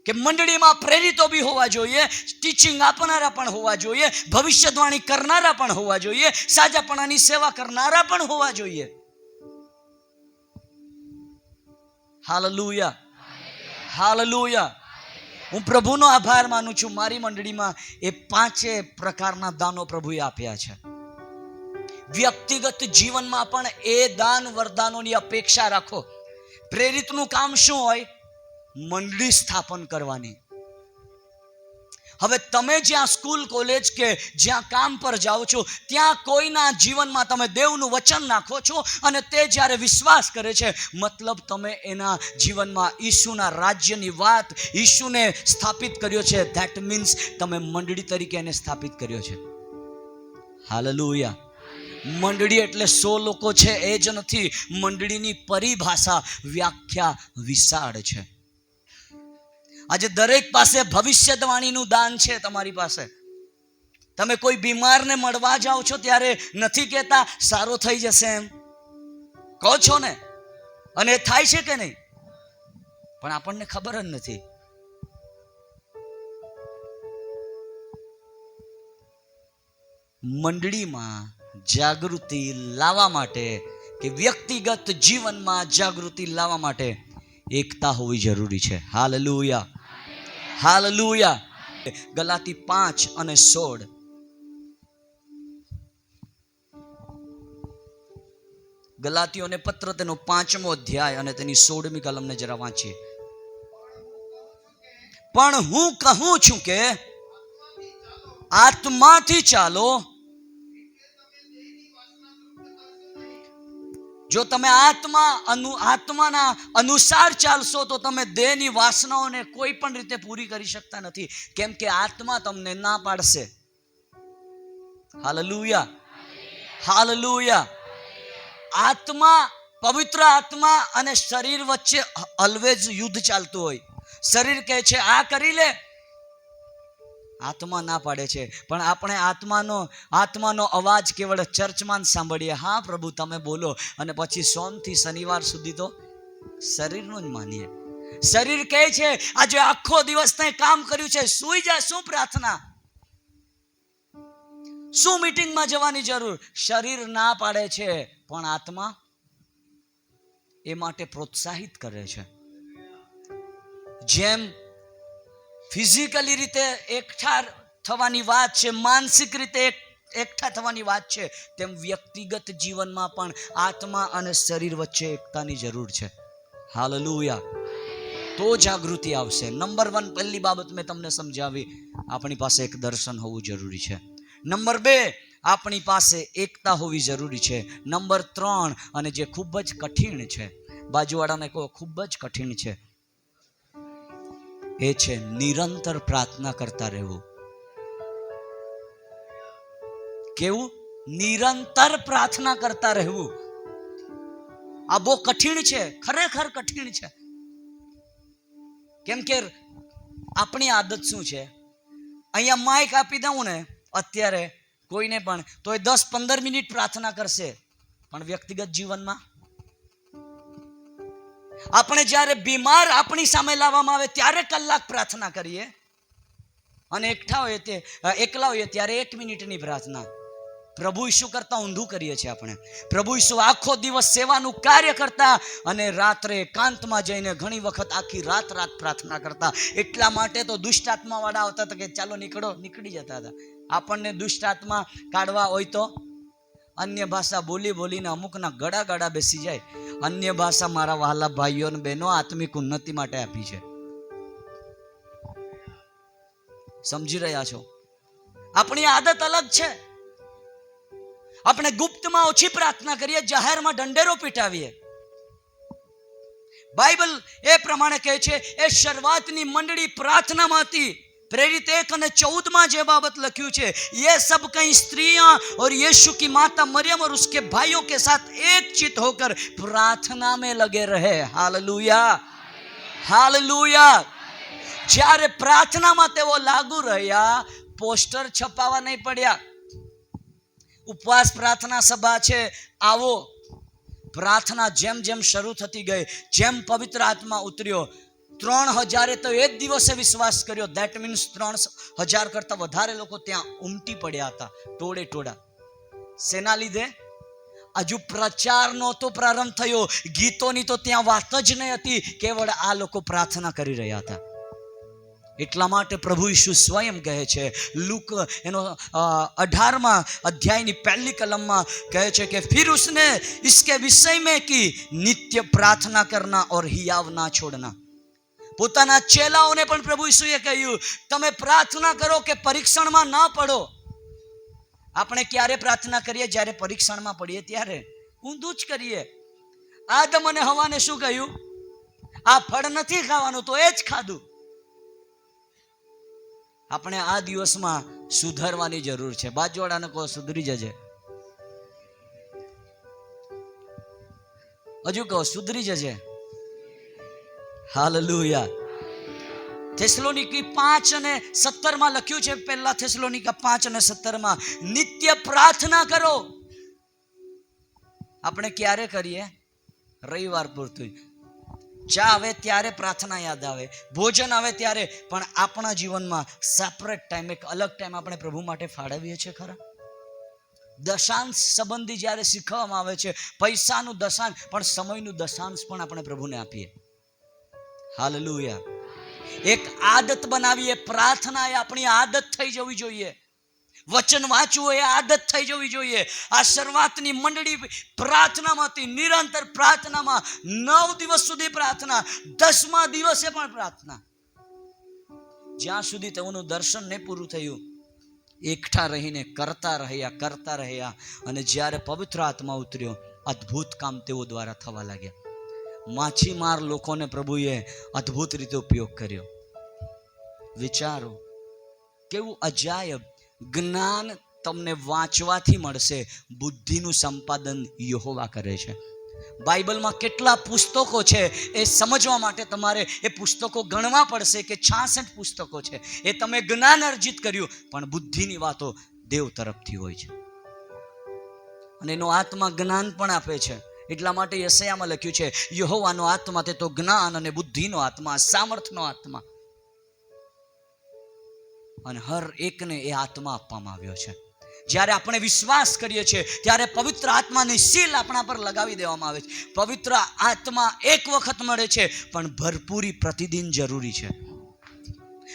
કે મંડળીમાં પ્રેરિતો બી હોવા જોઈએ, ટીચિંગ આપનારા પણ હોવા જોઈએ, ભવિષ્યવાણી કરનારા પણ હોવા જોઈએ, સાજાપણાની સેવા કરનારા પણ હોવા જોઈએ. Hallelujah, hallelujah. હું પ્રભુનો આભાર માનું છું, મારી મંડળીમાં એ 5 પ્રકારના દાનો પ્રભુએ આપ્યા છે. વ્યક્તિગત જીવનમાં પણ એ દાન વરદાનોની અપેક્ષા રાખો. પ્રેરિતનું કામ શું હોય? મંડળી સ્થાપન કરવાની. હવે તમે જ્યાં સ્કૂલ, કોલેજ કે જ્યાં કામ પર જાઓ છો ત્યાં કોઈના જીવનમાં તમે દેવનું વચન નાખો છો અને તે જ્યારે વિશ્વાસ કરે છે, મતલબ તમે એના જીવનમાં ઈસુના રાજ્યની વાત, ઈસુને સ્થાપિત કર્યો છે. ધેટ મીન્સ તમે મંડળી તરીકે એને સ્થાપિત કર્યો છે. હાલેલુયા. મંડળી એટલે 100 લોકો છે એ જ નથી. મંડળીની પરિભાષા, વ્યાખ્યા વિશાળ છે. આજે દરેક પાસે ભવિષ્યવાણીનું દાન છે. તમારી પાસે તમે કોઈ બીમારને મળવા જાઓ છો ત્યારે નથી કહેતા સારો થઈ જશે એમ કહો છો ને, અને થાય છે કે નહીં? પણ આપણને ખબર જ નથી. મંડળીમાં જાગૃતિ લાવવા માટે કે વ્યક્તિગત જીવનમાં જાગૃતિ લાવવા માટે એકતા હોવી જરૂરી છે. Hallelujah, hallelujah. ગલાતી 5 અને 16. ગલાતીઓને પત્ર તેનો 5મો અધ્યાય અને તેની 16મી કલમને જરા વાંચીએ. પણ હું કહું છું કે આત્માથી ચાલો. જો તમે આત્માના અનુસાર ચાલશો તો તમે દેહની વાસનાઓને કોઈ પણ રીતે પૂરી કરી શકતા નથી, કેમ કે આત્મા તમને ના પાડશે. Hallelujah, hallelujah. આત્મા, પવિત્ર આત્મા અને શરીર વચ્ચે ઓલવેઝ યુદ્ધ ચાલતું હોય. શરીર કહે છે આ કરી લે, આત્મા ના પાડે છે. પણ આપણે આત્માનો અવાજ કેવળ ચર્ચમાં જ સાંભળીએ. હા પ્રભુ તમે બોલો, અને પછી સોમથી શનિવાર સુધી તો શરીરનું જ માનીએ. શરીર કહે છે આજે આખો દિવસ તે કામ કર્યું છે, સૂઈ જા, શું પ્રાર્થના, શું મીટિંગમાં જવાની જરૂર? શરીર ના પાડે છે, પણ આત્મા એ માટે પ્રોત્સાહિત કરે છે. જેમ ફિઝિકલી રીતે એકઠા થવાની વાત છે, માનસિક રીતે એકઠા થવાની વાત છે, તેમ વ્યક્તિગત જીવનમાં પણ આત્મા અને શરીર વચ્ચે એકતાની જરૂર છે. હાલેલુયા. તો જાગૃતિ આવશે. નંબર 1 પહેલી બાબત મેં તમને સમજાવી, આપણી પાસે એક દર્શન હોવું જરૂરી છે. નંબર 2, આપણી પાસે એકતા હોવી જરૂરી છે. નંબર 3, અને જે ખૂબ જ કઠિન છે, બાજુવાળાને કહો ખૂબ જ કઠિન છે, એ છે નિરંતર પ્રાર્થના કરતા રહેવું. કેવું? નિરંતર પ્રાર્થના કરતા રહેવું. આ બહુ કઠિન છે, ખરેખર કઠિન છે. કેમ કે આપણી આદત શું છે, અહીંયા માઇક આપી દઉં ને અત્યારે કોઈને પણ, તો એ 10-15 મિનિટ પ્રાર્થના કરશે, પણ વ્યક્તિગત જીવનમાં આપણે જ્યારે બીમાર આપણી સામે લાવવામાં આવે ત્યારે કલાક પ્રાર્થના કરીએ, અને એકલા હોઈએ ત્યારે 1 મિનિટની પ્રાર્થના. પ્રભુ ઈસુ કરતા ઊંધું કરીએ છીએ આપણે. પ્રભુ ઈસુ આખો દિવસ સેવાનું કાર્ય કરતા અને રાત્રે એકાંતમાં જઈને ઘણી વખત આખી રાત પ્રાર્થના કરતા. એટલા માટે તો દુષ્ટ આત્મા વાળા આવતા હતા કે ચાલો નીકળી જતા હતા. આપણને દુષ્ટ આત્મા કાઢવા હોય તો અન્ય ભાષા બોલીને અમુકના ગળા બેસી જાય. અન્ય ભાષા મારા વહાલા ભાઈઓ અને બહેનો આત્મિક ઉન્નતિ માટે આપી છે. સમજી રહ્યા છો? આપણી આદત અલગ છે. આપણે ગુપ્તમાં ઓછી પ્રાર્થના કરીએ, જાહેરમાં દંડેરો પીટાવીએ. બાઇબલ એ પ્રમાણે કહે છે, એ શરૂઆતની મંડળી પ્રાर्थनाમાં હતી. प्रेरित 1 અને 14 જે बाबत લખ્યું છે, ये सब कई स्त्रियां और यीशु की माता मरियम और उसके भाइयों के साथ एक चित होकर प्रार्थना में लगे रहे. Hallelujah, hallelujah. જ્યારે પ્રાર્થનામાં તેઓ લાગુ રહ્યા, પોસ્ટર છપાવા નહીં પડ્યા. ઉપવાસ પ્રાર્થના સભા છે, આવો. પ્રાર્થના જેમ શરૂ થતી ગઈ, જેમ પવિત્ર આત્મા ઉતર્યો, 3000 તો એક દિવસે વિશ્વાસ કર્યો. ધેટ મીન્સ 3000 કરતા વધારે લોકો ત્યાં ઉમટી પડ્યા હતા, ટોળા. શેના લીધે? હજુ પ્રચાર નહોતો પ્રારંભ થયો, ગીતોની તો ત્યાં વાત જ નહીં હતી, કેવળ આ લોકો પ્રાર્થના કરી રહ્યા હતા. એટલા માટે પ્રભુ ઈસુ સ્વયં કહે છે, લુક એનો 18 અધ્યાયની 1 કલમમાં કહે છે કે फिर उसने इसके विषय में की नित्य प्रार्थना करना और हियाव ना छोड़ना. પોતાના ચેલાઓને પણ પ્રભુ ઈસુએ કહ્યું, તમે પ્રાર્થના કરો કે પરીક્ષણમાં ના પડો. આપણે ક્યારે પ્રાર્થના કરીએ? જ્યારે પરીક્ષણમાં પડીએ ત્યારે. ઊંધું જ કરીએ. આદમ અને હવાને શું કહ્યું? આ ફળ નથી ખાવાનું, તો એ જ ખાધું. આપણે આ દિવસમાં સુધારવાની જરૂર છે. બાજુવાળાને કહો, સુધરી જજે. હજુ કહો, સુધરી જજે. હાલેલુયા. થેસલોનિકી 5 અને 17 લખ્યું છે, પહેલા થેસલોનિકા 5 અને 17, નિત્ય પ્રાર્થના કરો. આપણે ક્યારે કરીએ? રવિવાર પૂરતું. ચા આવે ત્યારે પ્રાર્થના યાદ આવે, ભોજન આવે ત્યારે. પણ આપણા જીવનમાં સેપરેટ ટાઈમ, એક અલગ ટાઈમ આપણે પ્રભુ માટે ફાળવીએ છીએ ખરા? દશાંશ સંબંધી જ્યારે શીખવામાં આવે છે, પૈસાનું દશાંશ, પણ સમયનું દશાંશ પણ આપણે પ્રભુને આપીએ. હાલેલુયા. એક આદત બનાવીએ. પ્રાર્થના એ આપણી આદત થઈ જવી જોઈએ. વચન વાંચવું એ આદત થઈ જવી જોઈએ. આ શરૂઆતની મંડળી પ્રાર્થનામાંથી, નિરંતર પ્રાર્થનામાં, 9 દિવસ સુધી પ્રાર્થના, 10મા દિવસે પણ પ્રાર્થના. જ્યાં સુધી તેઓનું દર્શન નહીં પૂરું થયું, એકઠા રહીને કરતા રહ્યા. અને જ્યારે પવિત્ર આત્મા ઉતર્યો, અદ્ભુત કામ તેઓ દ્વારા થવા લાગ્યા. માછીમાર લોકોને પ્રભુએ અદ્ભુત રીતે ઉપયોગ કર્યો. વિચારો, કેવું અજાયબ જ્ઞાન તમને વાંચવાથી મળશે. બુદ્ધિનું સંપાદન યહોવા કરે છે. બાઇબલમાં કેટલા પુસ્તકો છે એ સમજવા માટે તમારે એ પુસ્તકો ગણવા પડશે કે 66 પુસ્તકો છે. એ તમે જ્ઞાન અર્જિત કર્યું, પણ બુદ્ધિની વાતો દેવ તરફથી હોય છે. અને એનો આત્મા જ્ઞાન પણ આપે છે. એટલા માટે યશાયામાં લખ્યું છે, યહોવાનો આત્મા તે તો જ્ઞાન અને બુદ્ધિનો આત્મા, સામર્થનો આત્મા. અને હર એકને એ આત્મા આપવામાં આવ્યો છે. જ્યારે આપણે વિશ્વાસ કરીએ છીએ ત્યારે પવિત્ર આત્માની સીલ આપણા પર લગાવી દેવામાં આવે છે. પવિત્ર આત્મા એક વખત મળે છે, પણ ભરપૂરી પ્રતિદિન જરૂરી છે.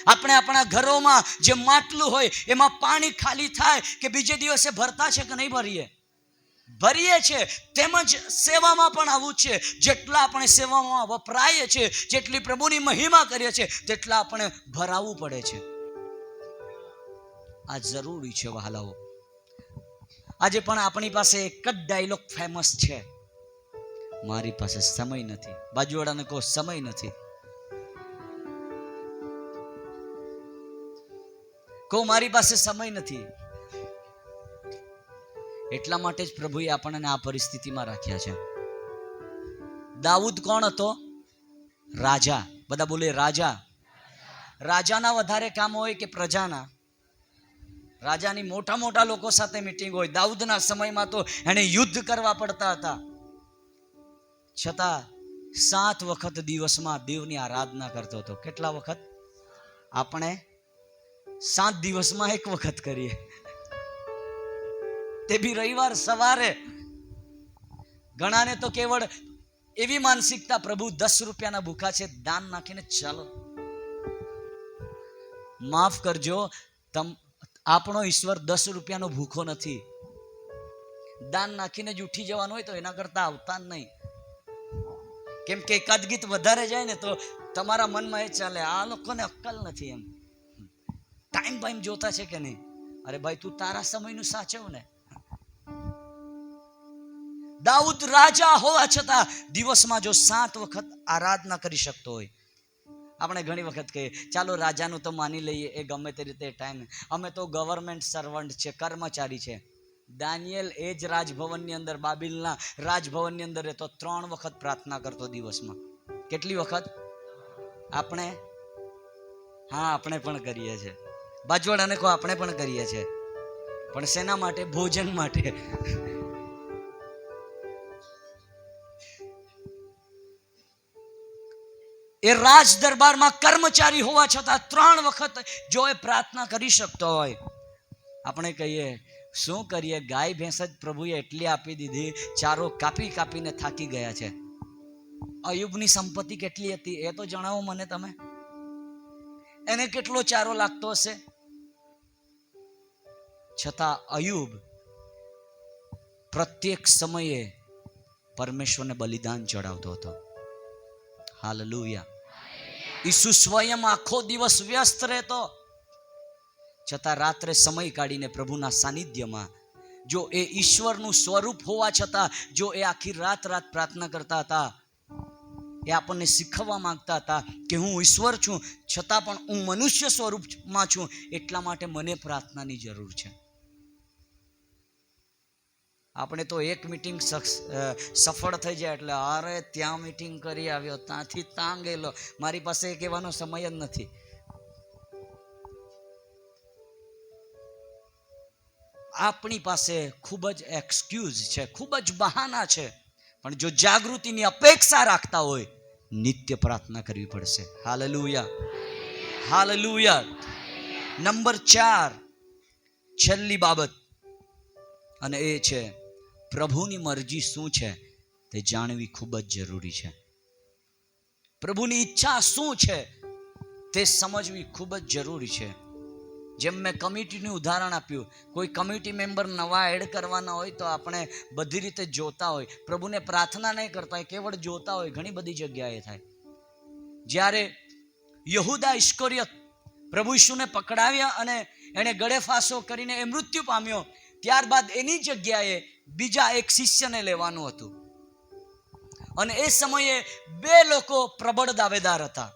આપણે આપણા ઘરોમાં જે માટલું હોય એમાં પાણી ખાલી થાય કે બીજે દિવસે ભરતા છે કે નહીં ભરીએ છે. તેમજ સેવામાં પણ આવું છે. જેટલા આપણે સેવામાં વપરાઈએ છીએ, જેટલી પ્રભુની મહિમા કરીએ છીએ, તેટલા આપણે ભરાવવું પડે છે. આ જરૂરી છે વહાલાઓ. આજે પણ આપણી પાસે એક જ ડાયલોગ ફેમસ છે, મારી પાસે સમય નથી. બાજુવાળાને કહો, સમય નથી. કહો, મારી પાસે સમય નથી. એટલા માટે જ પ્રભુએ આપણને આ પરિસ્થિતિમાં રાખ્યા છે. દાઉદ કોણ હતો? રાજા. બધા બોલે રાજા. રાજાના વધારે કામ હોય કે પ્રજાના? રાજાની મોટા લોકો સાથે મીટિંગ હોય. દાઉદના સમયમાં તો એને યુદ્ધ કરવા પડતા હતા, છતાં 7 વખત દિવસમાં દેવની આરાધના કરતો હતો. કેટલા વખત? આપણે 7 દિવસમાં 1 વખત કરીએ, તે બી રવિવાર સવારે. ઘણાને તો કેવળ એવી માનસિકતા, પ્રભુ 10 રૂપિયાના ભૂખા છે, દાન નાખીને ચાલો. માફ કરજો, આપણો ઈશ્વર 10 રૂપિયાનો ભૂખો નથી. દાન નાખીને જ ઉઠી જવાનું હોય તો એના કરતા આવતા જ નહીં. કેમ કે એકાદ ગીત વધારે જાય ને તો તમારા મનમાં એ ચાલે, આ લોકોને અક્કલ નથી, એમ ટાઈમ બાઈમ જોતા છે કે નહીં. અરે ભાઈ, તું તારા સમયનું સાચવ ને. દાઉદ રાજા હોવા છતાં દિવસમાં જો 7 વખત આરાધના કરી શકતો હોય. આપણે ઘણી વખત કહીએ ચાલો રાજાનું તો માની લઈએ, એ ગમે તે રીતે ટાઈમ, અમે તો ગવર્મેન્ટ સર્વન્ટ છે, કર્મચારી છે. દાનિયેલ એ જ રાજભવનની અંદર, બાબિલના રાજભવનની અંદર રહેતો, 3 વખત પ્રાર્થના કરતો દિવસમાં. કેટલી વખત? આપણે પણ કરીએ છીએ. બાજુવાળાને કહો, આપણે પણ કરીએ છીએ. પણ શેના માટે? ભોજન માટે. એ રાજ દરબારમાં કર્મચારી હોવા છતાં 3 વખત જો એ પ્રાર્થના કરી શકતો હોય. આપણે કહીએ શું કરીએ, ગાય ભેંસ જ પ્રભુએ એટલી આપી દીધી, ચારો કાપી કાપીને થાકી ગયા છે. અયુબની સંપત્તિ કેટલી હતી એ તો જણાવો મને તમે. એને કેટલો ચારો લાગતો હશે? છતાં અયુબ પ્રત્યેક સમયે પરમેશ્વરને બલિદાન ચડાવતો હતો. હાલેલુયા. ઈસુ સ્વયં આખો દિવસ વ્યસ્ત રહેતો, છતાં રાત્રે સમય કાઢીને પ્રભુના સાનિધ્યમાં, જો એ ઈશ્વરનું સ્વરૂપ હોવા છતાં જો એ આખી રાત પ્રાર્થના કરતા હતા, એ આપણને શીખવવા માંગતા હતા કે હું ઈશ્વર છું છતાં પણ હું મનુષ્ય સ્વરૂપમાં છું, એટલા માટે મને પ્રાર્થનાની જરૂર છે. આપણે તો એક મીટિંગ સફળ થઈ જાય એટલે અરે ત્યાં મીટિંગ કરી આવ્યો, ત્યાંથી ત્યાં ગયેલો, મારી પાસે કહેવાનો સમય જ નથી. આપણી પાસે ખૂબ જ એક્સક્યુઝ છે, ખૂબ જ બહાના છે. પણ જો જાગૃતિની અપેક્ષા રાખતા હોય, નિત્ય પ્રાર્થના કરવી પડશે. Hallelujah, hallelujah. નંબર 4, છેલ્લી બાબત, અને એ છે પ્રભુની મરજી શું છે તે જાણવી ખૂબ જ જરૂરી છે. પ્રભુની ઈચ્છા શું છે તે સમજવી ખૂબ જ જરૂરી છે. જેમ મેં કમિટીનું ઉદાહરણ આપ્યું, કોઈ કમિટી મેમ્બર નવા એડ કરવાના હોય તો આપણે બધી રીતે જોતા હોય, પ્રભુને પ્રાર્થના નહીં કરતા હોય, કેવળ જોતા હોય. ઘણી બધી જગ્યાએ થાય. જ્યારે યહૂદા ઇસ્કરિયોત પ્રભુ ઈસુને પકડાવ્યા અને એણે ગળે ફાંસો કરીને એ મૃત્યુ પામ્યો, ત્યારબાદ એની જગ્યાએ બીજા એક શિષ્યને લેવાનું હતું. અને એ સમયે 2 લોકો પ્રબળ દાવેદાર હતા.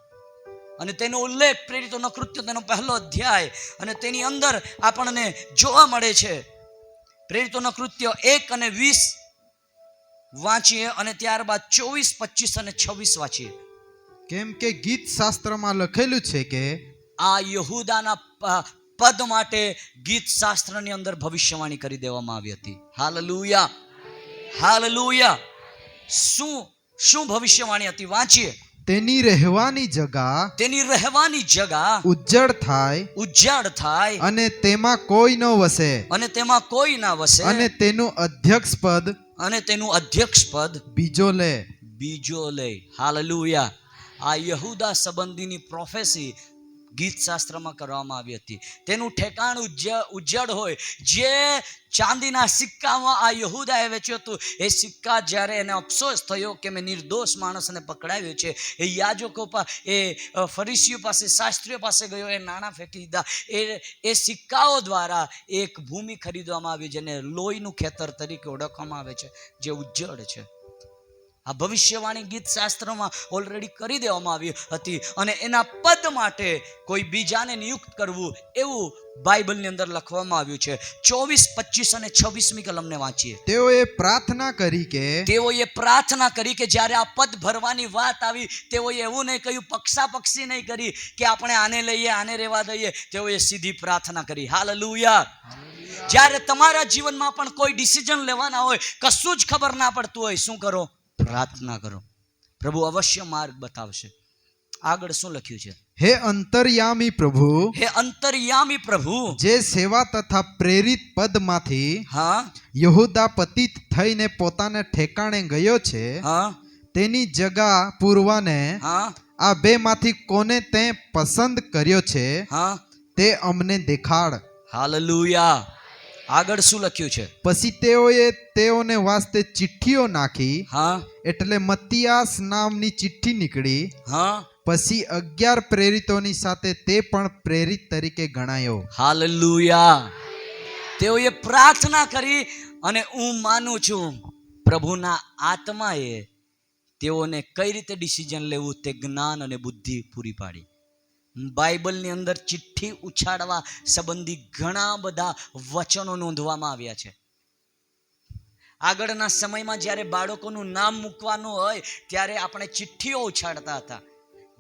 અને તેનો ઉલ્લેખ પ્રેરિતોના કૃત્ય તેનો 1 અધ્યાય અને તેની અંદર આપણને જોવા મળે છે. પ્રેરિતોના કૃત્ય 1 અને 20 વાંચીએ અને ત્યારબાદ 24, 25 અને 26 વાંચીએ. કેમ કે ગીત શાસ્ત્રમાં લખેલું છે કે આ યહૂદાના પદ માટે ગીત શાસ્ત્રની અંદર ભવિષ્યવાણી કરી દેવામાં આવી હતી. Hallelujah, hallelujah. શું ભવિષ્યવાણી હતી? વાંચીએ. તેની રહેવાની જગા ઉજ્જડ થાય અને તેમાં કોઈ ન વસે અને તેનું અધ્યક્ષ પદ બીજો લે. હાલેલુયા. આ યહૂદા સંબંધીની પ્રોફેસી ગીત શાસ્ત્રમાં કરવામાં આવી હતી. તેનું ઠેકાણ ઉજ્જડ હોય. જે ચાંદીના સિક્કામાં આ યહૂદાએ વેચ્યું હતું, એ સિક્કા જ્યારે એને અફસોસ થયો કે મેં નિર્દોષ માણસને પકડાવ્યો છે, એ યાજકો એ ફરીસીઓ પાસે, શાસ્ત્રીઓ પાસે ગયો, એ નાણાં ફેંકી દીધા. એ સિક્કાઓ દ્વારા એક ભૂમિ ખરીદવામાં આવી જેને લોહીનું ખેતર તરીકે ઓળખવામાં આવે છે, જે ઉજ્જડ છે. આ ભવિષ્યવાણી ગીત શાસ્ત્રમાં ઓલરેડી કરી દેવામાં આવી હતી. અને એના પદ માટે કોઈ બીજાને નિયુક્ત કરવું એવું બાઇબલની અંદર લખવામાં આવ્યું છે. 24, 25 અને 26મી કલમને વાંચીએ. તેઓએ પ્રાર્થના કરી કે જ્યારે આ પદ ભરવાની વાત આવી, તેઓએ એવું નહીં કહ્યું, પક્ષાપક્ષી નહીં કરી કે આપણે આને લઈએ, આને રહેવા દઈએ. તેઓએ સીધી પ્રાર્થના કરી. હાલેલુયા. જ્યારે તમારા જીવનમાં પણ કોઈ ડિસિઝન લેવાના હોય, કશું જ ખબર ના પડતું હોય, શું કરો? પ્રાર્થના કરો. પ્રભુ અવશ્ય માર્ગ બતાવશે. આગળ શું લખ્યું છે? હે અંતર્યામી પ્રભુ, હે અંતર્યામી પ્રભુ, જે સેવા તથા પ્રેરિત પદમાંથી હા યહૂદા પતિત થઈને પોતાને ઠેકાણે ગયો છે, હા તેની જગા પૂરવાને હા આ બે માંથી કોને તે પસંદ કર્યો છે હા. તે અમને દેખાડ. હાલેલુયા. આગળ શું લખ્યું છે? પછી તેઓએ તેઓને વાસ્તે ચિઠ્ઠીઓ નાખી, હા એટલે મત્તિયાસ નામની ચિઠ્ઠી નીકળી. હા. પછી 11 પ્રેરિતોની સાથે તે પણ પ્રેરિત તરીકે ગણાયો. હાલેલુયા. તેઓએ પ્રાર્થના કરી અને હું માનું છું પ્રભુના આત્માએ તેઓને કઈ રીતે ડિસિઝન લેવું તે જ્ઞાન અને બુદ્ધિ પૂરી પાડી. બાઇબલની અંદર ચિઠ્ઠી ઉછાળવા સંબંધી ઘણા બધા વચનો નોંધવામાં આવ્યા છે. આગળના સમયમાં જ્યારે બાળકોનું નામ મૂકવાનું હોય ત્યારે આપણે ચિઠ્ઠીઓ ઉછાળતા હતા.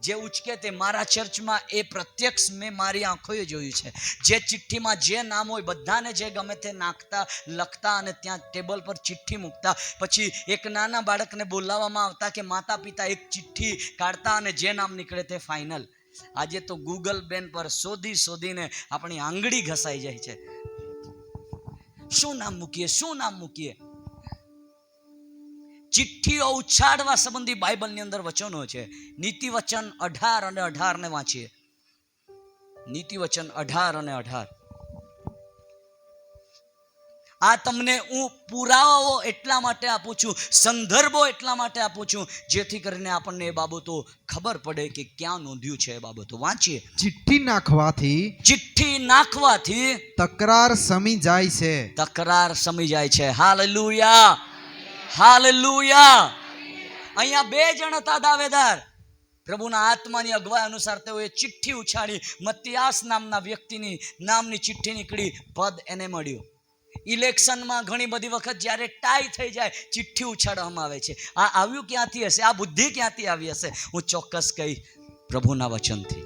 જે ઉચકે તે મારા ચર્ચમાં એ પ્રત્યક્ષ મેં મારી આંખોએ જોયું છે. જે ચિઠ્ઠીમાં જે નામ હોય બધાને જે ગમે તે નાખતા, લખતા અને ત્યાં ટેબલ પર ચિઠ્ઠી મૂકતા. પછી એક નાના બાળકને બોલાવવામાં આવતા કે માતા પિતા એક ચિઠ્ઠી કાઢતા અને જે નામ નીકળે તે ફાઇનલ. આજે તો ગૂગલ બેન પર શોધીને આપણી આંગળી ઘસાઈ જાય છે. શું નામ મૂકીએ, શું નામ મૂકીએ? ચિઠ્ઠીઓ ઉછાળવા સંબંધી બાઇબલની અંદર વચનો છે. નીતિ વચન 18 અને 18 ને વાંચીએ. નીતિ વચન 18 અને 18. આ તમને હું પુરાવાઓ એટલા માટે આપું છું, સંદર્ભો એટલા માટે આપું છું, જેથી કરીને આપણને એ બાબતો ખબર પડે કે ક્યાં નોંધ્યું છે એ બાબતો. વાંચીએ. ચિઠ્ઠી નાખવાથી તકરાર સમી જાય છે. તકરાર સમી જાય છે. હાલેલુયા. હાલેલુયા. અહીંયા 2 જણ હતા દાવેદાર. પ્રભુના આત્માની અગવાઈ અનુસાર તેઓએ ચિઠ્ઠી ઉછાળી. મત્તિયાસ નામના વ્યક્તિની નામની ચિઠ્ઠી નીકળી. પદ એને મળ્યું. ઇલેક્શનમાં ઘણી બધી વખત જ્યારે ટાઈ થઈ જાય ચિઠ્ઠી ઉછાળવામાં આવે છે. આ આવ્યું ક્યાંથી હશે? આ બુદ્ધિ ક્યાંથી આવી હશે? હું ચોક્કસ કહી પ્રભુના વચનથી.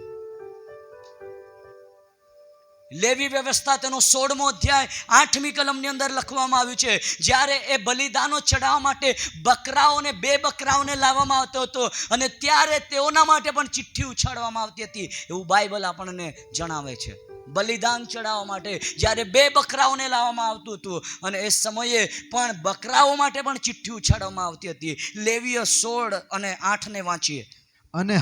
લેવી વ્યવસ્થા તેનો 16મો અધ્યાય 8મી કલમની અંદર લખવામાં આવ્યું છે. જ્યારે એ બલિદાનો ચડાવવા માટે બકરાઓને 2 બકરાઓને લાવવામાં આવતો હતો અને ત્યારે તેઓના માટે પણ ચિઠ્ઠી ઉછાળવામાં આવતી હતી એવું બાઇબલ આપણને જણાવે છે. બલિદાન ચડાવવા માટે જ્યારે 2 બકરાઓને લાવવામાં આવતું હતું અને એ સમયે પણ બકરાઓ માટે પણ ચિઠ્ઠી ઉછાળવામાં આવતી હતી. લેવીય 16 અને 8 ને વાંચીએ. અને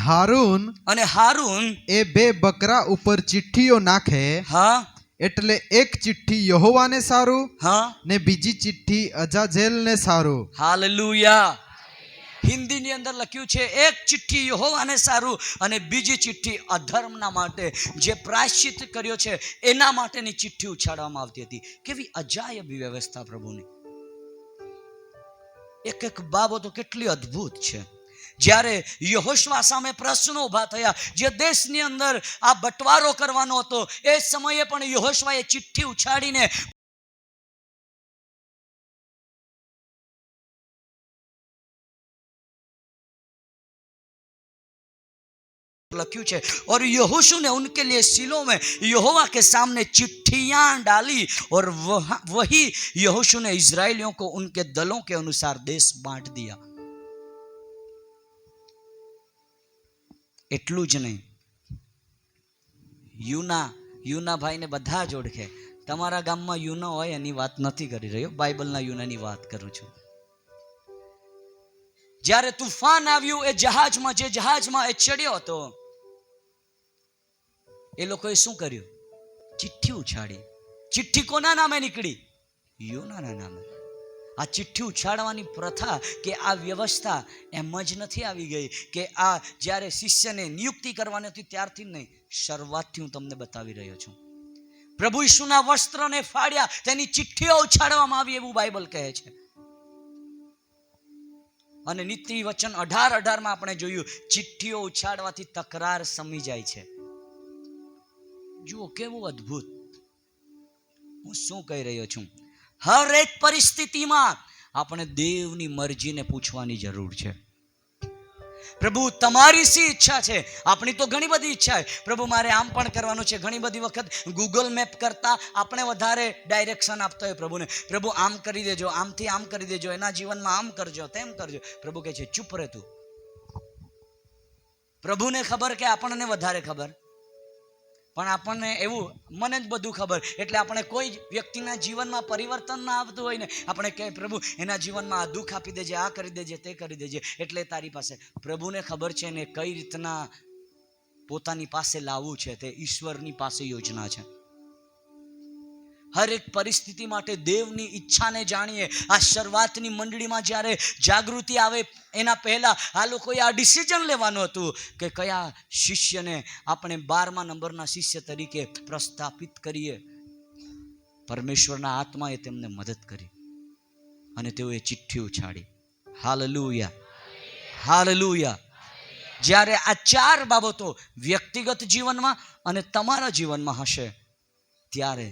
હારૂન એ 2 બકરા ઉપર ચિઠ્ઠીઓ નાખે, હા એટલે એક ચિઠ્ઠી યહોવાને સારું, હા ને બીજી ચિઠ્ઠી અજાઝેલને સારું. હાલેલુયા. હિન્દીની અંદર લખ્યું છે એક ચિઠ્ઠી યહોવાને સારું અને બીજી ચિઠ્ઠી અધર્મના માટે, જે પ્રાયશ્ચિત કર્યો છે એના માટેની ચિઠ્ઠી ઉછાળવામાં આવતી હતી. કેવી અજાયબ વ્યવસ્થા પ્રભુની. એક બાબતો કેટલી અદ્ભુત છે. જ્યારે યહોશવા સામે પ્રશ્નો ઊભા થયા, જે દેશની અંદર આ બટવારો કરવાનો હતો, એ સમયે પણ યહોશવાએ ચિઠ્ઠી ઉછાળીને लख्यू है और यहोशू ने उनके लिए सिलो में यहोवा के सामने चिट्ठियां डाली और वही यहोशू ने इजराइलियों को उनके दलों के अनुसार देश बांट दिया. એટલું જ નહીં, યુના ભાઈને બધા જ ઓળખે. તમારા ગામમાં યુના હોય એની વાત નથી કરી રહ્યો, બાઇબલના યુનાની વાત કરું છું. જ્યારે તુફાન આવ્યું એ જહાજમાં એ ચડ્યો હતો, એ લોકોએ શું કર્યું? ચિઠ્ઠી ઉછાળી. ચિઠ્ઠી કોના નામે નીકળી? યુનાના નામે. આ ચિઠ્ઠી ઉછાળવાની પ્રથા કે આ વ્યવસ્થા એમ જ નથી આવી ગઈ કે આ જ્યારે શિષ્યને નિયુક્તિ કરવાની હતી ત્યારથી નહીં, શરૂઆતથી હું તમને બતાવી રહ્યો છું. પ્રભુ ઈસુના વસ્ત્રને ફાડ્યા, તેની ચિઠ્ઠીઓ ઉછાળવામાં આવી એવું બાઇબલ કહે છે. અને નીતિ વચન 18:18 માં આપણે જોયું, ચિઠ્ઠીઓ ઉછાળવાથી તકરાર સમી જાય છે. જુઓ કેવું અદ્ભુત. હું શું કહી રહ્યો છું? હર એક પરિસ્થિતિમાં આપણે દેવની મરજીને પૂછવાની જરૂર છે. પ્રભુ તમારી શી ઈચ્છા છે? આપણી તો ઘણી બધી ઈચ્છા છે. પ્રભુ મારે આમ પણ કરવાનું છે. ઘણી બધી વખત ગૂગલ મેપ કરતા આપણે વધારે ડાયરેક્શન આપતા હોય પ્રભુને. પ્રભુ આમ કરી દેજો, આમથી આમ કરી દેજો, એના જીવનમાં આમ કરજો, તેમ કરજો. પ્રભુ કહે છે ચૂપ રહે તું. પ્રભુને ખબર કે આપણને વધારે ખબર? પણ આપણને એવું, મને જ બધું ખબર, એટલે આપણે કોઈ વ્યક્તિના જીવનમાં પરિવર્તન ના આવતું હોય ને, આપણે કહે પ્રભુ એના જીવનમાં આ દુઃખ આપી દેજે, આ કરી દેજે, તે કરી દેજે, એટલે તારી પાસે. પ્રભુને ખબર છે ને કઈ રીતના પોતાની પાસે લાવવું છે, તે ઈશ્વરની પાસે યોજના છે. હરેક પરિસ્થિતિ માટે દેવની ઈચ્છાને જાણીએ. આ શરૂઆતની મંડળીમાં જ્યારે જાગૃતિ આવે એના પહેલા આ લોકોએ આ ડિસિઝન લેવાનું હતું કે કયા શિષ્યને આપણે 12મા નંબરના શિષ્ય તરીકે પ્રસ્થાપિત કરીએ. પરમેશ્વરના આત્માએ તેમને મદદ કરી અને તેઓએ ચિઠ્ઠી ઉછાળી. Hallelujah, hallelujah. જ્યારે આ 4 બાબતો વ્યક્તિગત જીવનમાં અને તમારા જીવનમાં હશે, ત્યારે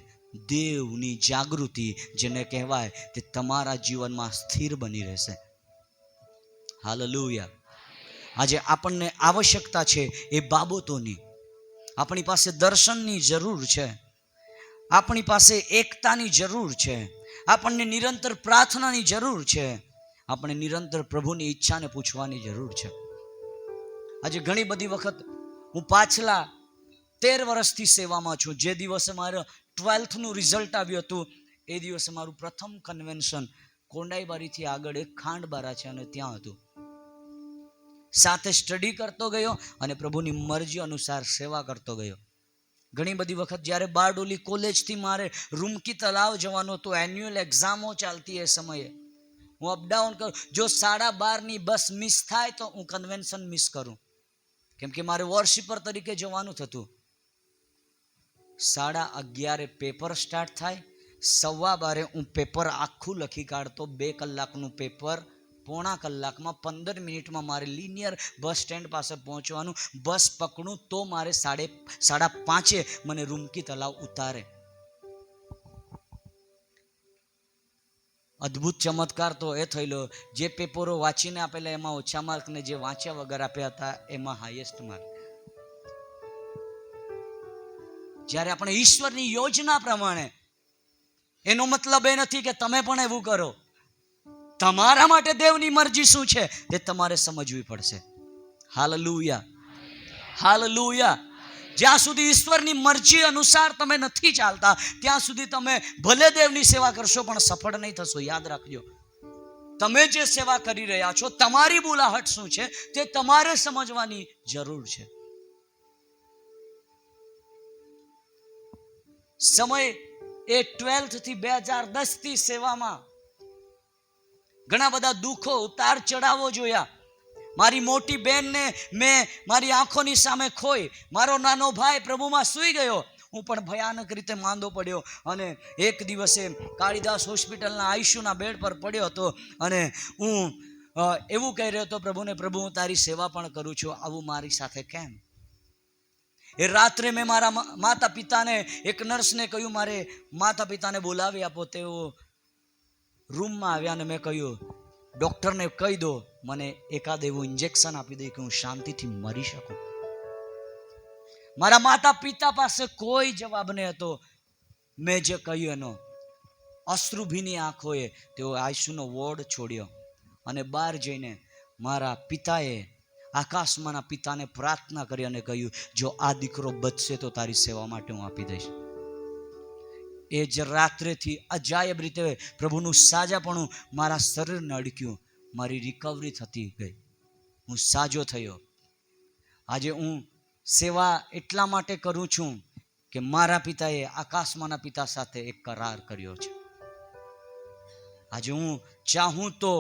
દેવની જાગૃતિ જેને કહેવાય તે તમારા જીવનમાં સ્થિર બની રહેશે. હાલેલુયા. આજે આપણને આવશ્યકતા છે એ બાબતોની. આપણી પાસે દર્શનની જરૂર છે, આપણી પાસે એકતાની જરૂર છે, આપણને નિરંતર પ્રાર્થનાની જરૂર છે, આપણે નિરંતર પ્રભુની ઈચ્છાને પૂછવાની જરૂર છે. આજે ઘણી બધી વખત હું પાછલા 13 વર્ષથી સેવામાં છું. જે દિવસે મારા 12થનું રિઝલ્ટ આવ્યું હતું એ દિવસે મારું પ્રથમ કન્વેન્શન કોંડાઈબારીથી આગળ એક ખાંડબારા છે અને ત્યાં હતું. સાથે સ્ટડી કરતો ગયો અને પ્રભુની મરજી અનુસાર સેવા કરતો ગયો. ઘણી બધી વખત જ્યારે બારડોલી કોલેજથી મારે રૂમકી તલાવ જવાનું હતું, એન્યુઅલ એક્ઝામો ચાલતી એ સમયે હું અપડાઉન કરું. જો 12:30ની બસ મિસ થાય તો હું કન્વેન્શન મિસ કરું, કેમ કે મારે વોર્શિપર તરીકે જવાનું થતું. 11:30 પેપર સ્ટાર્ટ થાય, 12:15 હું પેપર આખું લખી કાઢતો. 2 કલાકનું પેપર, પોણા કલાકમાં 15 મિનિટમાં મારે લિનિયર બસ સ્ટેન્ડ પાસે પહોંચવાનું. બસ પકડું તો મારે 5:30 મને રૂમકી તલાવ ઉતારે. અદ્ભુત ચમત્કાર તો એ થયેલો, જે પેપરો વાંચીને આપેલા એમાં ઓછા માર્ક ને જે વાંચ્યા વગર આપ્યા હતા એમાં હાઈએસ્ટ માર્ક. જ્યારે આપણે ઈશ્વરની યોજના પ્રમાણે, એનો મતલબ એ નથી કે તમે પણ એવું કરો. તમારા માટે દેવની મરજી શું છે તે તમારે સમજવી પડશે. Hallelujah, hallelujah. જ્યાં સુધી ઈશ્વરની મરજી અનુસાર તમે નથી ચાલતા ત્યાં સુધી તમે ભલે દેવની સેવા કરશો પણ સફળ નહીં થશો. યાદ રાખજો, તમે જે સેવા કરી રહ્યા છો, તમારી બોલાહટ શું છે તે તમારે સમજવાની જરૂર છે. સમય એ 12th થી 2010 થી સેવામાં ઘણા બધા દુઃખો, ઉતાર ચઢાવો જોયા. મારી મોટી બહેનને મેં મારી આંખોની સામે ખોઈ. મારો નાનો ભાઈ પ્રભુમાં સૂઈ ગયો. હું પણ ભયાનક રીતે માંદો પડ્યો અને એક દિવસે કાળીદાસ હોસ્પિટલના આઈસીયુના બેડ પર પડ્યો હતો અને હું એવું કહી રહ્યો હતો પ્રભુને, પ્રભુ હું તારી સેવા પણ કરું છું, આવું મારી સાથે કેમ? એ રાત્રે મેં મારા માતા પિતાને, એક નર્સને કહ્યું મારે માતા પિતાને બોલાવી આપો. તેઓ રૂમમાં આવ્યા અને મેં કહ્યું ડૉક્ટરને કહી દો મને એકાદ એવું ઇન્જેક્શન આપી દે કે હું શાંતિથી મરી શકું. મારા માતા પિતા પાસે કોઈ જવાબ નહીં હતો. મેં જે કહ્યું એનો અશ્રુભીની આંખોએ તેઓ આઈસીયુનો વોર્ડ છોડ્યો અને બહાર જઈને મારા પિતાએ આકાશમાંના પિતાને પ્રાર્થના કરી અને કહ્યું જો આ દીકરો બચશે તો તારી સેવા માટે હું આપી દઈશ. એ જ રાત્રેથી અજાયબ રીતે પ્રભુનું સાજાપણું મારા શરીરને અડક્યું. મારી રિકવરી થતી ગઈ, હું સાજો થયો. આજે હું સેવા એટલા માટે કરું છું કે મારા પિતાએ આકાશમાંના પિતા સાથે એક કરાર કર્યો છે. આજે હું ચાહું તો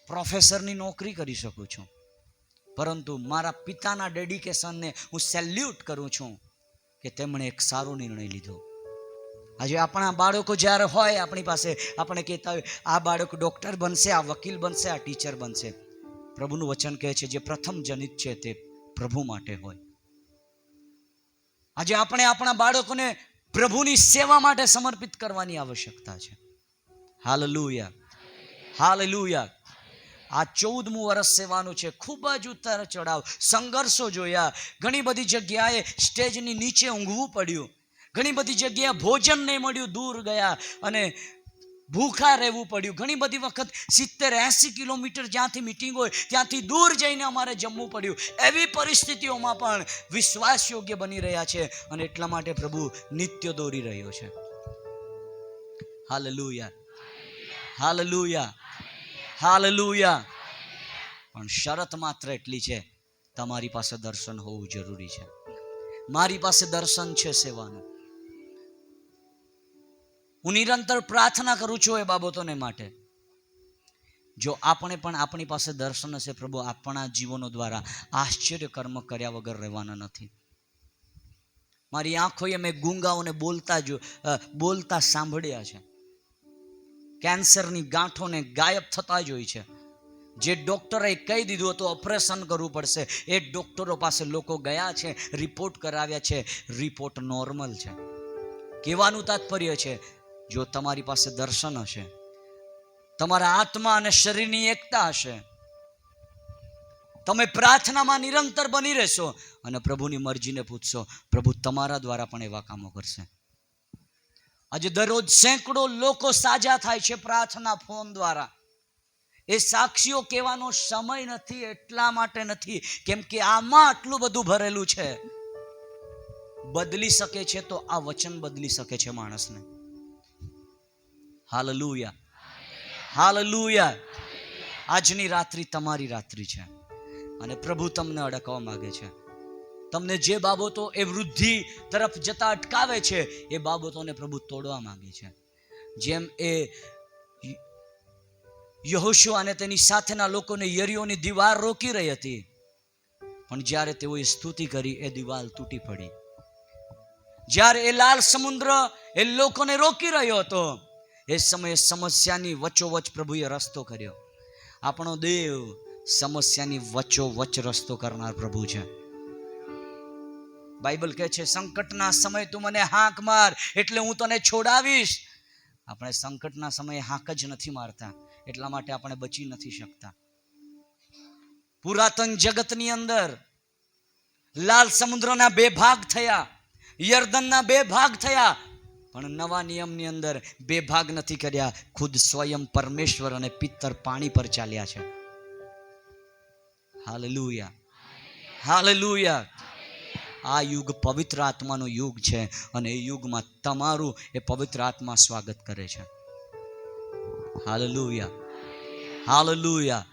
પ્રોફેસરની નોકરી કરી શકું છું, પરંતુ મારા પિતાના ડેડિકેશનને હું સેલ્યુટ કરું છું કે તેમણે એક સારો નિર્ણય લીધો. આજે આપણા બાળકો જ્યારે હોય આપણી પાસે, આપણે કહેતા હોય આ બાળક ડૉક્ટર બનશે, આ વકીલ બનશે, આ ટીચર બનશે. પ્રભુનું વચન કહે છે જે પ્રથમ જનિત છે તે પ્રભુ માટે હોય. આજે આપણે આપણા બાળકોને પ્રભુની સેવા માટે સમર્પિત કરવાની આવશ્યકતા છે. Hallelujah, hallelujah. આ 14મું વર્ષ સેવાનું છે. ખૂબ જ ઉતાર ચઢાવ, સંઘર્ષો જોયા. ઘણી બધી જગ્યાએ સ્ટેજની નીચે ઊંઘવું પડ્યું, ઘણી બધી જગ્યાએ ભોજન નહીં મળ્યું, દૂર ગયા અને ભૂખા રહેવું પડ્યું. ઘણી બધી વખત 70-80 કિલોમીટર જ્યાંથી મીટિંગ હોય ત્યાંથી દૂર જઈને અમારે જમવું પડ્યું. એવી પરિસ્થિતિઓમાં પણ વિશ્વાસ યોગ્ય બની રહ્યા છે અને એટલા માટે પ્રભુ નિત્ય દોરી રહ્યો છે. Hallelujah, hallelujah, hallelujah. પણ શરત માત્ર એટલી છે, તમારી પાસે દર્શન હોવું જરૂરી છે. મારી પાસે દર્શન છે સેવાનું. હું નિરંતર પ્રાર્થના કરું છું એ બાબતોને માટે. જો આપણે પણ આપણી પાસે દર્શન હશે, પ્રભુ આપણા જીવનો દ્વારા આશ્ચર્ય કર્મ કર્યા વગર રહેવાના નથી. મારી આંખોએ મેં ગૂંગાઓને બોલતા સાંભળ્યા છે. કેન્સરની ગાંઠોને ગાયબ થતા જ હોય છે. જે ડોક્ટરે કહી દીધું હતું ઓપરેશન કરવું પડશે, એ ડોક્ટરો પાસે લોકો ગયા છે, રિપોર્ટ કરાવ્યા છે, રિપોર્ટ નોર્મલ છે. કહેવાનું તાત્પર્ય છે, જો તમારી પાસે દર્શન હશે, તમારા આત્મા અને શરીરની એકતા હશે, તમે પ્રાર્થનામાં નિરંતર બની રહેશો અને પ્રભુની મરજીને પૂછશો, પ્રભુ તમારા દ્વારા પણ એવા કામો કરશે. આજે દરરોજ સેંકડો લોકો સાજા થાય છે પ્રાર્થના ફોન દ્વારા. એ સાક્ષીઓ કહેવાનો સમય નથી, એટલા માટે નથી કેમ કે આમાં આટલું બધું ભરેલું છે. બદલી શકે છે તો આ વચન બદલી શકે છે માણસને. Hallelujah, hallelujah. આજની રાત્રિ તમારી રાત્રિ છે અને પ્રભુ તમને અડકવા માંગે છે. તમને જે બાબતો એ વૃદ્ધિ તરફ જતા અટકાવે છે, એ બાબતોને પ્રભુ તોડવા માંગે છે. જેમ એ યહોશુઆ અને તેની સાથેના લોકોને યરીહોની દીવાલ રોકી રહી હતી, પણ જ્યારે તેઓએ સ્તુતિ કરી એ દીવાલ તૂટી પડી. જ્યારે એ લાલ સમુદ્ર એ લોકોને રોકી રહ્યો હતો, એ સમયે સમસ્યાની વચ્ચોવચ પ્રભુએ રસ્તો કર્યો. આપણો દેવ સમસ્યાની વચ્ચોવચ રસ્તો કરનાર પ્રભુ છે. બાઇબલ કહે છે, સંકટના સમય તું મને હાંક માર એટલે હું તને છોડાવીશ. આપણે સંકટના સમયે હાંક જ નથી મારતા, એટલા માટે આપણે બચી નથી શકતા. પુરાતન જગતની અંદર લાલ સમુદ્રના 2 ભાગ થયા, યર્દનના 2 ભાગ થયા, પણ નવા નિયમની અંદર 2 ભાગ નથી કર્યા. ખુદ સ્વયં પરમેશ્વર અને પિત્તર પાણી પર ચાલ્યા છે. Hallelujah, hallelujah. આ યુગ પવિત્ર આત્માનો યુગ છે અને એ યુગમાં તમારું એ પવિત્ર આત્મા સ્વાગત કરે છે. Hallelujah, hallelujah.